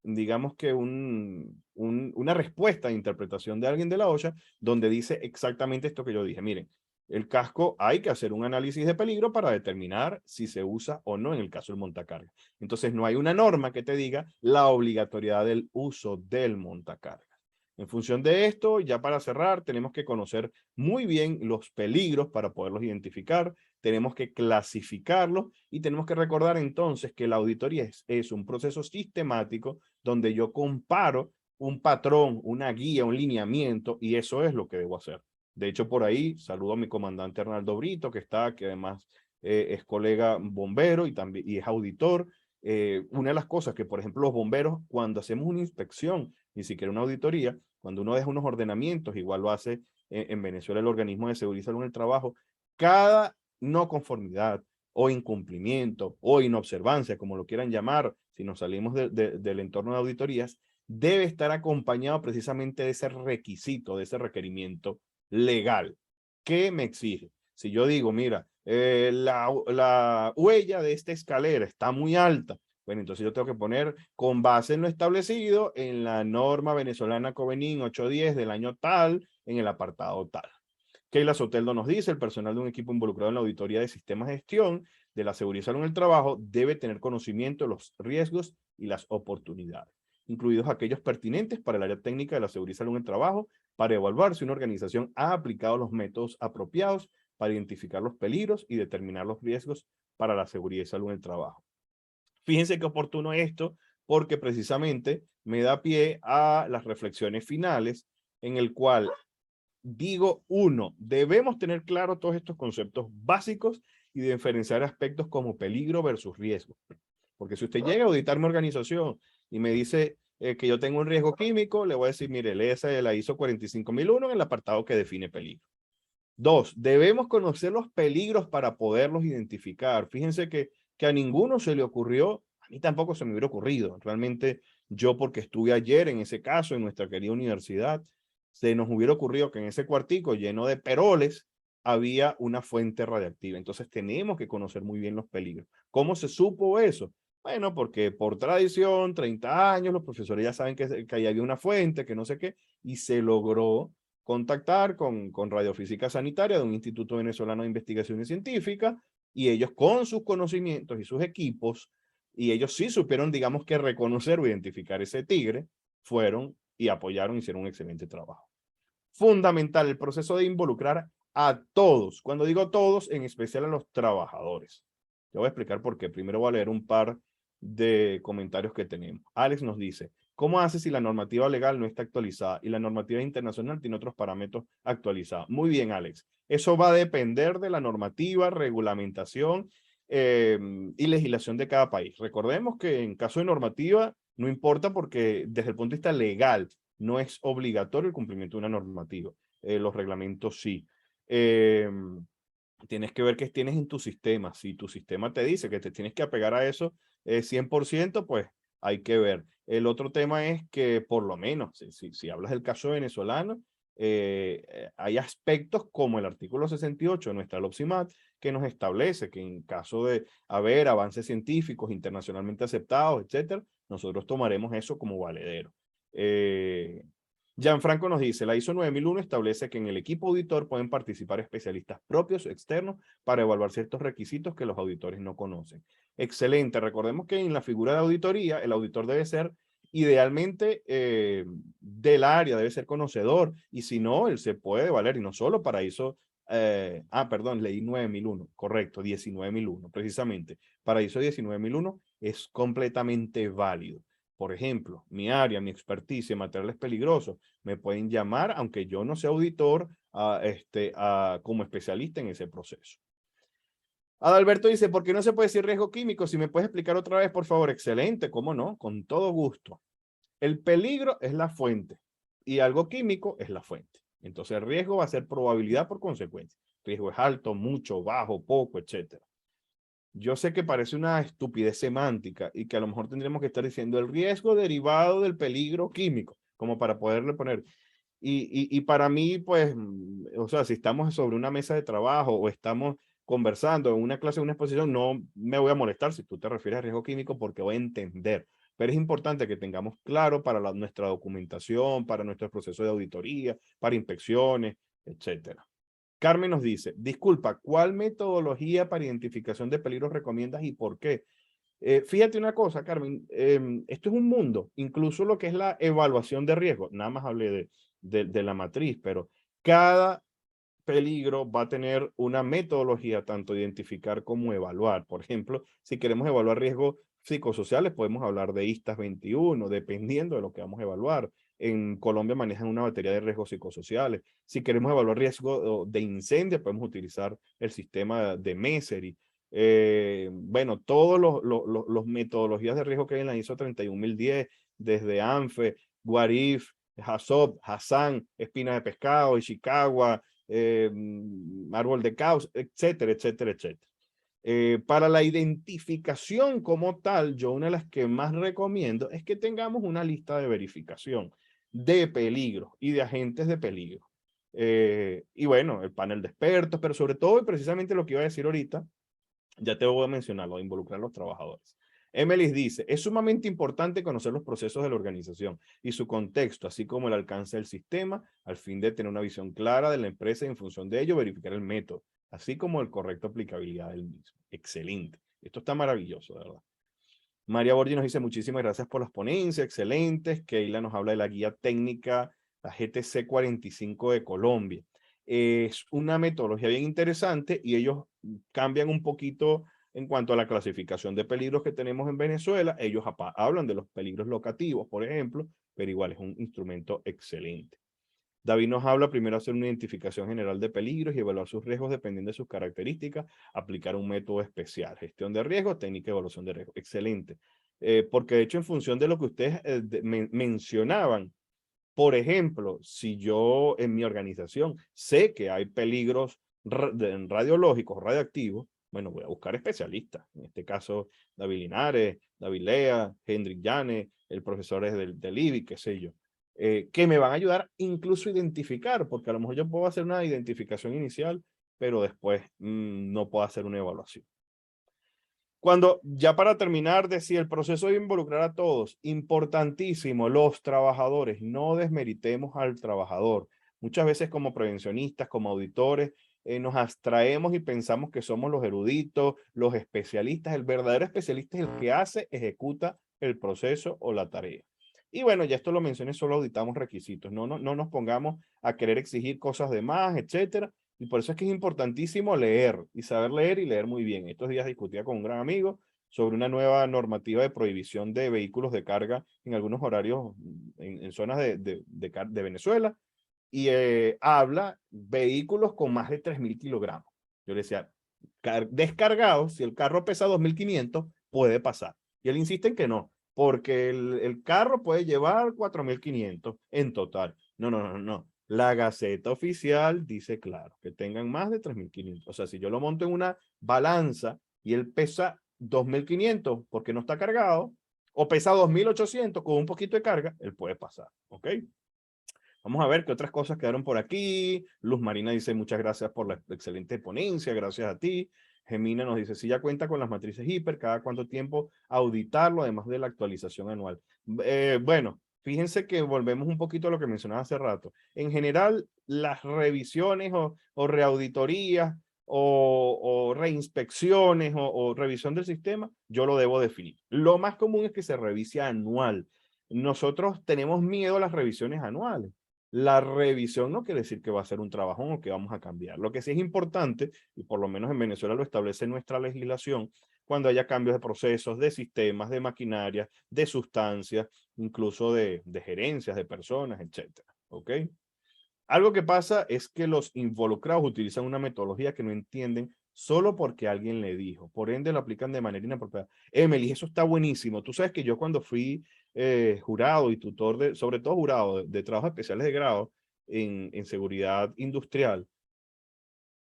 digamos que una respuesta de interpretación de alguien de la OSHA donde dice exactamente esto que yo dije. Miren, el casco hay que hacer un análisis de peligro para determinar si se usa o no en el caso del montacargas. Entonces no hay una norma que te diga la obligatoriedad del uso del montacargas. En función de esto, ya para cerrar, tenemos que conocer muy bien los peligros para poderlos identificar, tenemos que clasificarlos y tenemos que recordar entonces que la auditoría es un proceso sistemático donde yo comparo un patrón, una guía, un lineamiento y eso es lo que debo hacer. De hecho, por ahí saludo a mi comandante Arnaldo Brito, que además es colega bombero y es auditor. Una de las cosas que, por ejemplo, los bomberos, cuando hacemos una inspección, ni siquiera una auditoría, cuando uno deja unos ordenamientos, igual lo hace en Venezuela el organismo de seguridad y salud en el trabajo, cada no conformidad o incumplimiento o inobservancia, como lo quieran llamar, si nos salimos del entorno de auditorías, debe estar acompañado precisamente de ese requisito, de ese requerimiento legal. ¿Qué me exige? Si yo digo, mira, la huella de esta escalera está muy alta, bueno, entonces yo tengo que poner con base en lo establecido en la norma venezolana Covenin 810 del año tal, en el apartado tal. Keila Soteldo nos dice, el personal de un equipo involucrado en la auditoría de sistemas de gestión de la seguridad y salud en el trabajo debe tener conocimiento de los riesgos y las oportunidades, incluidos aquellos pertinentes para el área técnica de la seguridad y salud en el trabajo, para evaluar si una organización ha aplicado los métodos apropiados para identificar los peligros y determinar los riesgos para la seguridad y salud en el trabajo. Fíjense qué oportuno esto, porque precisamente me da pie a las reflexiones finales, en el cual digo, uno, debemos tener claro todos estos conceptos básicos y diferenciar aspectos como peligro versus riesgo. Porque si usted llega a auditar mi organización y me dice que yo tengo un riesgo químico, le voy a decir, mire, léase la ISO 45001 en el apartado que define peligro. Dos, debemos conocer los peligros para poderlos identificar. Fíjense que a ninguno se le ocurrió, a mí tampoco se me hubiera ocurrido. Realmente yo, porque estuve ayer en ese caso en nuestra querida universidad, se nos hubiera ocurrido que en ese cuartico lleno de peroles había una fuente radiactiva. Entonces tenemos que conocer muy bien los peligros. ¿Cómo se supo eso? Bueno, porque por tradición, 30 años, los profesores ya saben que ahí había una fuente, que no sé qué, y se logró contactar con Radiofísica Sanitaria de un Instituto Venezolano de Investigaciones Científicas, y ellos con sus conocimientos y sus equipos, y ellos sí supieron, digamos, que reconocer o identificar ese tigre, fueron y apoyaron, hicieron un excelente trabajo. Fundamental el proceso de involucrar a todos. Cuando digo todos, en especial a los trabajadores. Te voy a explicar por qué. Primero voy a leer un par de comentarios que tenemos. Alex nos dice, ¿cómo hace si la normativa legal no está actualizada y la normativa internacional tiene otros parámetros actualizados? Muy bien, Alex. Eso va a depender de la normativa, regulamentación y legislación de cada país. Recordemos que en caso de normativa no importa, porque desde el punto de vista legal no es obligatorio el cumplimiento de una normativa. Los reglamentos sí. Tienes que ver qué tienes en tu sistema. Si tu sistema te dice que te tienes que apegar a eso 100%, pues hay que ver. El otro tema es que, por lo menos, si hablas del caso venezolano, hay aspectos como el artículo 68 de nuestra LOPSIMAT que nos establece que en caso de haber avances científicos internacionalmente aceptados, etcétera, nosotros tomaremos eso como valedero. Gianfranco nos dice, la ISO 9001 establece que en el equipo auditor pueden participar especialistas propios o externos para evaluar ciertos requisitos que los auditores no conocen. Excelente. Recordemos que en la figura de auditoría, el auditor debe ser idealmente del área, debe ser conocedor, y si no, él se puede valer, y no solo para ISO, perdón, leí 9001, correcto, 19001, precisamente. Para ISO 19001 es completamente válido. Por ejemplo, mi área, mi experticia en materiales peligrosos, me pueden llamar, aunque yo no sea auditor, como especialista en ese proceso. Adalberto dice, ¿por qué no se puede decir riesgo químico? Si me puedes explicar otra vez, por favor. Excelente, ¿cómo no? Con todo gusto. El peligro es la fuente y algo químico es la fuente. Entonces el riesgo va a ser probabilidad por consecuencia. El riesgo es alto, mucho, bajo, poco, etcétera. Yo sé que parece una estupidez semántica y que a lo mejor tendríamos que estar diciendo el riesgo derivado del peligro químico, como para poderle poner. Y para mí, pues, o sea, si estamos sobre una mesa de trabajo o estamos conversando en una clase, en una exposición, no me voy a molestar si tú te refieres a riesgo químico, porque voy a entender. Pero es importante que tengamos claro para nuestra documentación, para nuestro proceso de auditoría, para inspecciones, etcétera. Carmen nos dice, disculpa, ¿cuál metodología para identificación de peligros recomiendas y por qué? Fíjate una cosa, Carmen, esto es un mundo, incluso lo que es la evaluación de riesgo, nada más hablé de la matriz, pero cada peligro va a tener una metodología, tanto identificar como evaluar. Por ejemplo, si queremos evaluar riesgos psicosociales, podemos hablar de ISTAS 21, dependiendo de lo que vamos a evaluar. En Colombia manejan una batería de riesgos psicosociales. Si queremos evaluar riesgo de incendio, podemos utilizar el sistema de Meseri. Bueno, todos los metodologías de riesgo que hay en la ISO 31010, desde ANFE, Guarif, HACCP, Hassan, espina de pescado, Ishikawa, árbol de caos, etcétera, etcétera, etcétera. Para la identificación como tal, yo una de las que más recomiendo es que tengamos una lista de verificación de peligro y de agentes de peligro. Y bueno, el panel de expertos, pero sobre todo, y precisamente lo que iba a decir ahorita, ya te voy a mencionar, lo de involucrar a los trabajadores. Emelis dice, es sumamente importante conocer los procesos de la organización y su contexto, así como el alcance del sistema, al fin de tener una visión clara de la empresa y en función de ello verificar el método. así como el correcto aplicabilidad del mismo. Excelente. Esto está maravilloso, de verdad. María Borgi nos dice muchísimas gracias por las ponencias, excelentes. Keila nos habla de la guía técnica, la GTC 45 de Colombia. Es una metodología bien interesante y ellos cambian un poquito en cuanto a la clasificación de peligros que tenemos en Venezuela. Ellos hablan de los peligros locativos, por ejemplo, pero igual es un instrumento excelente. David nos habla primero hacer una identificación general de peligros y evaluar sus riesgos dependiendo de sus características, aplicar un método especial, gestión de riesgos, técnica de evaluación de riesgos. Excelente. Porque de hecho en función de lo que ustedes mencionaban, por ejemplo, si yo en mi organización sé que hay peligros radiológicos, radioactivos, bueno, voy a buscar especialistas. En este caso, David Linares, David Lea, Hendrik Llane, el profesor es del IBI, qué sé yo, que me van a ayudar incluso a identificar, porque a lo mejor yo puedo hacer una identificación inicial, pero después no puedo hacer una evaluación. Cuando, ya para terminar, decía, el proceso de involucrar a todos, importantísimo, los trabajadores, no desmeritemos al trabajador. Muchas veces como prevencionistas, como auditores, nos abstraemos y pensamos que somos los eruditos, los especialistas. El verdadero especialista es el que hace, ejecuta el proceso o la tarea. Y bueno, ya esto lo mencioné, solo auditamos requisitos. No nos pongamos a querer exigir cosas de más, etcétera. Y por eso es que es importantísimo leer y saber leer y leer muy bien. Estos días discutía con un gran amigo sobre una nueva normativa de prohibición de vehículos de carga en algunos horarios en zonas de Venezuela y habla vehículos con más de 3.000 kilogramos. Yo le decía, descargados, si el carro pesa 2.500, puede pasar. Y él insiste en que no, porque el carro puede llevar 4.500 en total. No. La Gaceta Oficial dice claro, que tengan más de 3.500. O sea, si yo lo monto en una balanza y él pesa 2.500 porque no está cargado, o pesa 2.800 con un poquito de carga, él puede pasar, ¿ok? Vamos a ver qué otras cosas quedaron por aquí. Luz Marina dice muchas gracias por la excelente ponencia, gracias a ti. Gemina nos dice, si ya cuenta con las matrices hiper, cada cuánto tiempo auditarlo, además de la actualización anual. Bueno, fíjense que volvemos un poquito a lo que mencionaba hace rato. En general, las revisiones o reauditorías o reinspecciones o revisión del sistema, yo lo debo definir. Lo más común es que se revise anual. Nosotros tenemos miedo a las revisiones anuales. La revisión no quiere decir que va a ser un trabajón o que vamos a cambiar. Lo que sí es importante, y por lo menos en Venezuela lo establece nuestra legislación, cuando haya cambios de procesos, de sistemas, de maquinaria, de sustancias, incluso de gerencias, de personas, etcétera. ¿Ok? Algo que pasa es que los involucrados utilizan una metodología que no entienden solo porque alguien le dijo. Por ende, lo aplican de manera inapropiada. Emily, eso está buenísimo. Tú sabes que yo cuando fui jurado y tutor, sobre todo jurado de trabajos especiales de grado en seguridad industrial,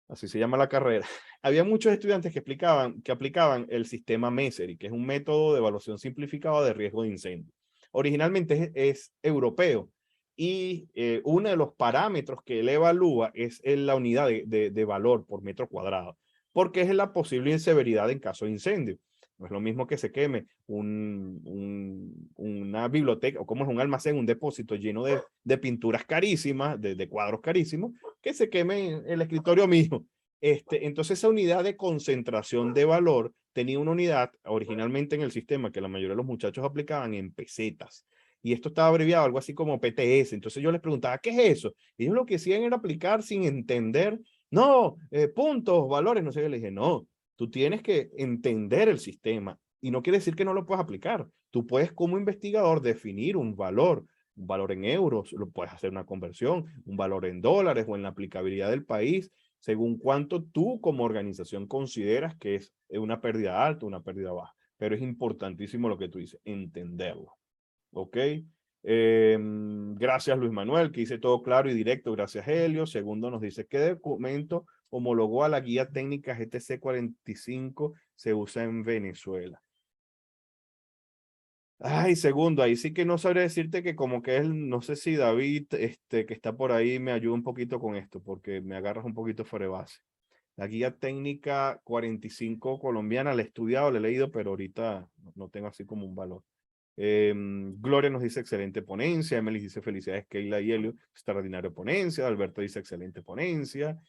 así se llama la carrera, había muchos estudiantes que aplicaban el sistema MESERI, que es un método de evaluación simplificado de riesgo de incendio. Originalmente es europeo y uno de los parámetros que él evalúa es la unidad de valor por metro cuadrado, porque es la posible severidad en caso de incendio. No es lo mismo que se queme una biblioteca o como es un almacén, un depósito lleno de pinturas carísimas, de cuadros carísimos, que se queme el escritorio mío. Entonces esa unidad de concentración de valor tenía una unidad originalmente en el sistema que la mayoría de los muchachos aplicaban en pesetas. Y esto estaba abreviado algo así como PTS. Entonces yo les preguntaba, ¿qué es eso? Y ellos lo que hacían era aplicar sin entender, no, puntos, valores, no sé qué. Le dije, no, tú tienes que entender el sistema y no quiere decir que no lo puedas aplicar. Tú puedes como investigador definir un valor en euros, lo puedes hacer una conversión, un valor en dólares o en la aplicabilidad del país, según cuánto tú como organización consideras que es una pérdida alta o una pérdida baja. Pero es importantísimo lo que tú dices, entenderlo. ¿Ok? Gracias Luis Manuel, que dice todo claro y directo. Gracias Helio. Segundo nos dice, ¿qué documento homologó a la guía técnica GTC 45 se usa en Venezuela? Ay, segundo, ahí sí que no sabría decirte que como que él, no sé si David, que está por ahí, me ayuda un poquito con esto, porque me agarras un poquito fuera de base. La guía técnica 45 colombiana, la he estudiado, la he leído, pero ahorita no tengo así como un valor. Gloria nos dice excelente ponencia, Emily dice felicidades Keila y Helio, extraordinaria ponencia, Alberto dice excelente ponencia,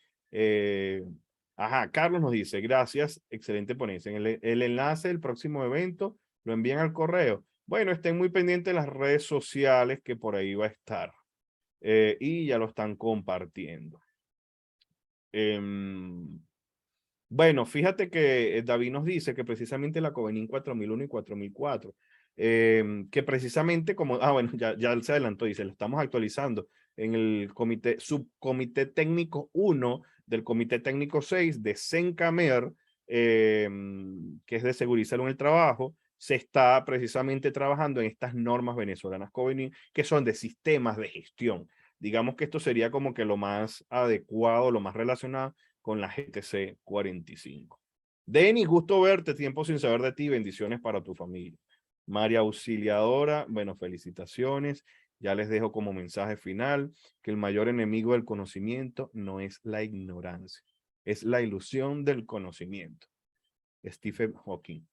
Ajá, Carlos nos dice, gracias, excelente ponencia. El enlace del próximo evento lo envían al correo. Bueno, estén muy pendientes de las redes sociales que por ahí va a estar. Y ya lo están compartiendo. Bueno, fíjate que David nos dice que precisamente la Covenin 4001 y 4004, que precisamente como, bueno, ya se adelantó, dice, lo estamos actualizando en el subcomité técnico 1 del comité técnico 6 de Sencamer, que es de Seguridad en el Trabajo, se está precisamente trabajando en estas normas venezolanas Covenin, que son de sistemas de gestión. Digamos que esto sería como que lo más adecuado, lo más relacionado con la GTC 45. Denny, gusto verte, tiempo sin saber de ti, bendiciones para tu familia. María Auxiliadora, bueno, felicitaciones. Ya les dejo como mensaje final que el mayor enemigo del conocimiento no es la ignorancia, es la ilusión del conocimiento. Stephen Hawking.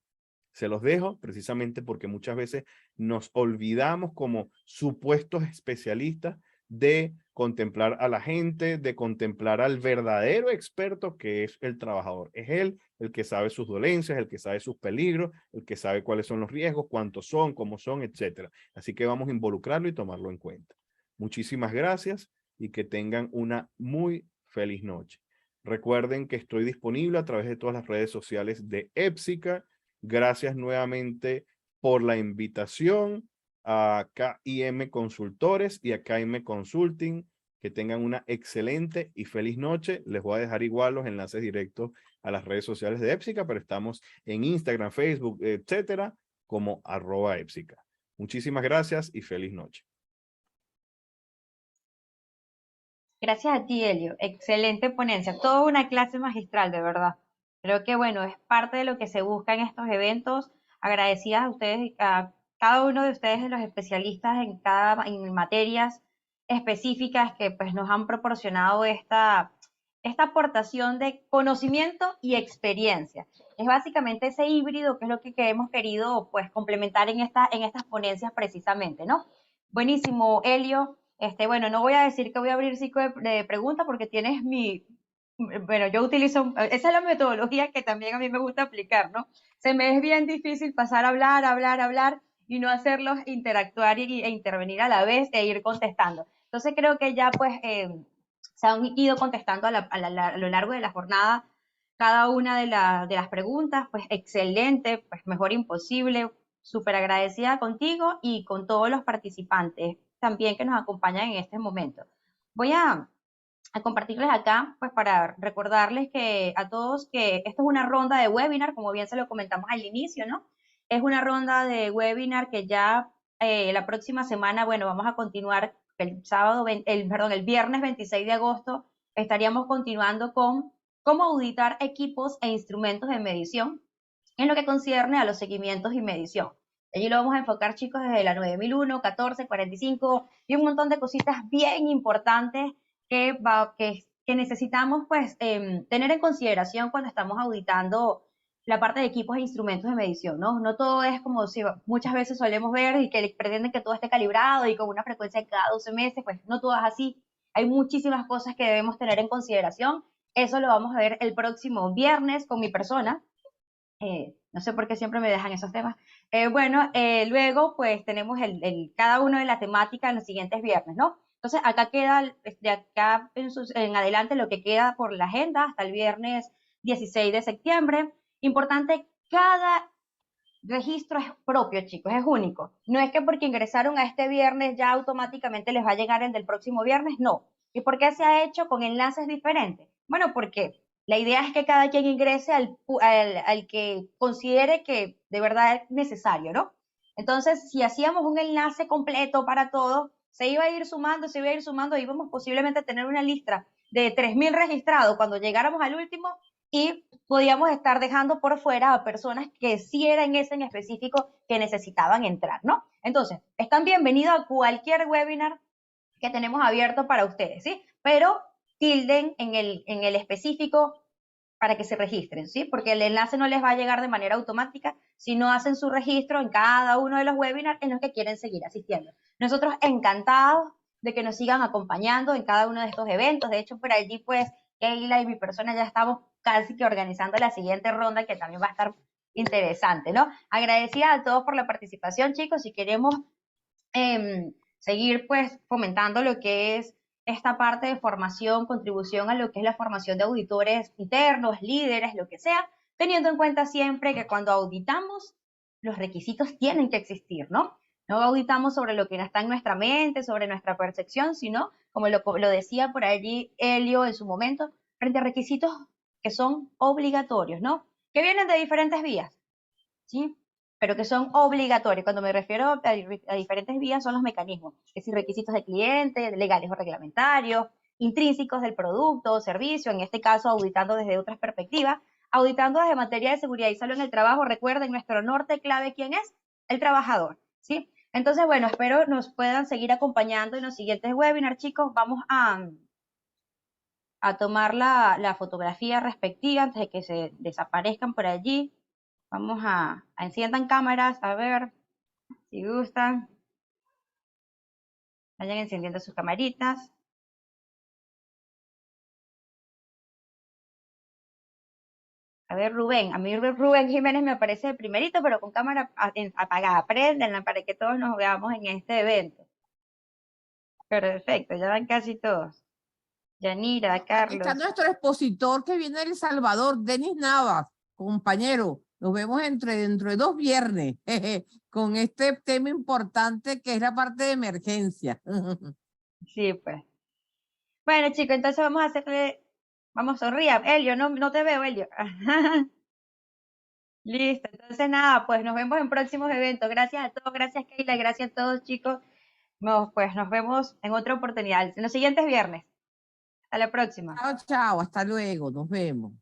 Se los dejo precisamente porque muchas veces nos olvidamos como supuestos especialistas de contemplar a la gente, de contemplar al verdadero experto que es el trabajador. Es él el que sabe sus dolencias, el que sabe sus peligros, el que sabe cuáles son los riesgos, cuántos son, cómo son, etcétera. Así que vamos a involucrarlo y tomarlo en cuenta. Muchísimas gracias y que tengan una muy feliz noche. Recuerden que estoy disponible a través de todas las redes sociales de Épsica. Gracias nuevamente por la invitación a KIM Consultores y a KIM Consulting. Que tengan una excelente y feliz noche. Les voy a dejar igual los enlaces directos a las redes sociales de Épsica, pero estamos en Instagram, Facebook, etcétera, como @Épsica. Muchísimas gracias y feliz noche. Gracias a ti, Elio. Excelente ponencia. Toda una clase magistral, de verdad. Creo que, bueno, es parte de lo que se busca en estos eventos. Agradecidas a ustedes, a cada uno de ustedes, los especialistas en materias específicas que pues nos han proporcionado esta aportación de conocimiento y experiencia. Es básicamente ese híbrido que es lo que hemos querido pues complementar en estas ponencias precisamente, ¿no? Buenísimo, Elio. Bueno, no voy a decir que voy a abrir ciclo de preguntas porque tienes bueno, yo utilizo, esa es la metodología que también a mí me gusta aplicar, ¿no? Se me es bien difícil pasar a hablar y no hacerlos interactuar e intervenir a la vez e ir contestando. Entonces creo que ya pues se han ido contestando a lo largo de la jornada cada una de las preguntas, pues excelente, pues mejor imposible, súper agradecida contigo y con todos los participantes también que nos acompañan en este momento. Voy a compartirles acá, pues para recordarles que a todos que esto es una ronda de webinar, como bien se lo comentamos al inicio, ¿no? Es una ronda de webinar que ya la próxima semana, bueno, vamos a continuar el viernes 26 de agosto, estaríamos continuando con cómo auditar equipos e instrumentos de medición en lo que concierne a los seguimientos y medición. Allí lo vamos a enfocar, chicos, desde la 9001, 14, 45 y un montón de cositas bien importantes que necesitamos pues tener en consideración cuando estamos auditando la parte de equipos e instrumentos de medición, ¿no? No todo es como si muchas veces solemos ver y que pretenden que todo esté calibrado y con una frecuencia de cada 12 meses, pues no todo es así. Hay muchísimas cosas que debemos tener en consideración. Eso lo vamos a ver el próximo viernes con mi persona. No sé por qué siempre me dejan esos temas. Luego pues tenemos cada uno de la temática en los siguientes viernes, ¿no? Entonces acá queda, de acá en adelante lo que queda por la agenda hasta el viernes 16 de septiembre. Importante, cada registro es propio, chicos, es único. No es que porque ingresaron a este viernes ya automáticamente les va a llegar el del próximo viernes, no. ¿Y por qué se ha hecho con enlaces diferentes? Bueno, porque la idea es que cada quien ingrese al que considere que de verdad es necesario, ¿no? Entonces, si hacíamos un enlace completo para todos, se iba a ir sumando, íbamos posiblemente a tener una lista de 3.000 registrados cuando llegáramos al último y podíamos estar dejando por fuera a personas que sí eran ese en específico que necesitaban entrar, ¿no? Entonces, están bienvenidos a cualquier webinar que tenemos abierto para ustedes, ¿sí? Pero tilden en el específico para que se registren, ¿sí? Porque el enlace no les va a llegar de manera automática si no hacen su registro en cada uno de los webinars en los que quieren seguir asistiendo. Nosotros encantados de que nos sigan acompañando en cada uno de estos eventos. De hecho, por allí, pues, Keila y mi persona ya estamos casi que organizando la siguiente ronda, que también va a estar interesante, ¿no? Agradecida a todos por la participación, chicos, y queremos seguir pues fomentando lo que es esta parte de formación, contribución a lo que es la formación de auditores internos, líderes, lo que sea, teniendo en cuenta siempre que cuando auditamos, los requisitos tienen que existir, ¿no? No auditamos sobre lo que está en nuestra mente, sobre nuestra percepción, sino, como lo decía por allí Elio en su momento, frente a requisitos que son obligatorios, ¿no? Que vienen de diferentes vías, ¿sí? Pero que son obligatorios. Cuando me refiero a diferentes vías, son los mecanismos, es decir, requisitos de cliente, legales o reglamentarios, intrínsecos del producto o servicio, en este caso auditando desde otras perspectivas, auditando desde materia de seguridad y salud en el trabajo. Recuerden, nuestro norte clave, ¿quién es? El trabajador, ¿sí? Entonces, bueno, espero nos puedan seguir acompañando en los siguientes webinars, chicos. Vamos a tomar la fotografía respectiva antes de que se desaparezcan por allí. Vamos a enciendan cámaras, a ver si gustan. Vayan encendiendo sus camaritas. A ver, Rubén. A mí Rubén Jiménez me aparece el primerito, pero con cámara apagada. Préndenla para que todos nos veamos en este evento. Perfecto, ya van casi todos. Yanira, Aquí Carlos. está nuestro expositor que viene de El Salvador, Denis Navas, compañero. Nos vemos dentro de 2 viernes con este tema importante que es la parte de emergencia. Sí, pues. Bueno, chicos, entonces vamos a hacerle, vamos, sonría. Elio, no te veo, Elio. Listo, entonces nada, pues nos vemos en próximos eventos. Gracias a todos, gracias Keila, gracias a todos, chicos. Pues nos vemos en otra oportunidad, en los siguientes viernes. Hasta la próxima. Chao, chao, hasta luego, nos vemos.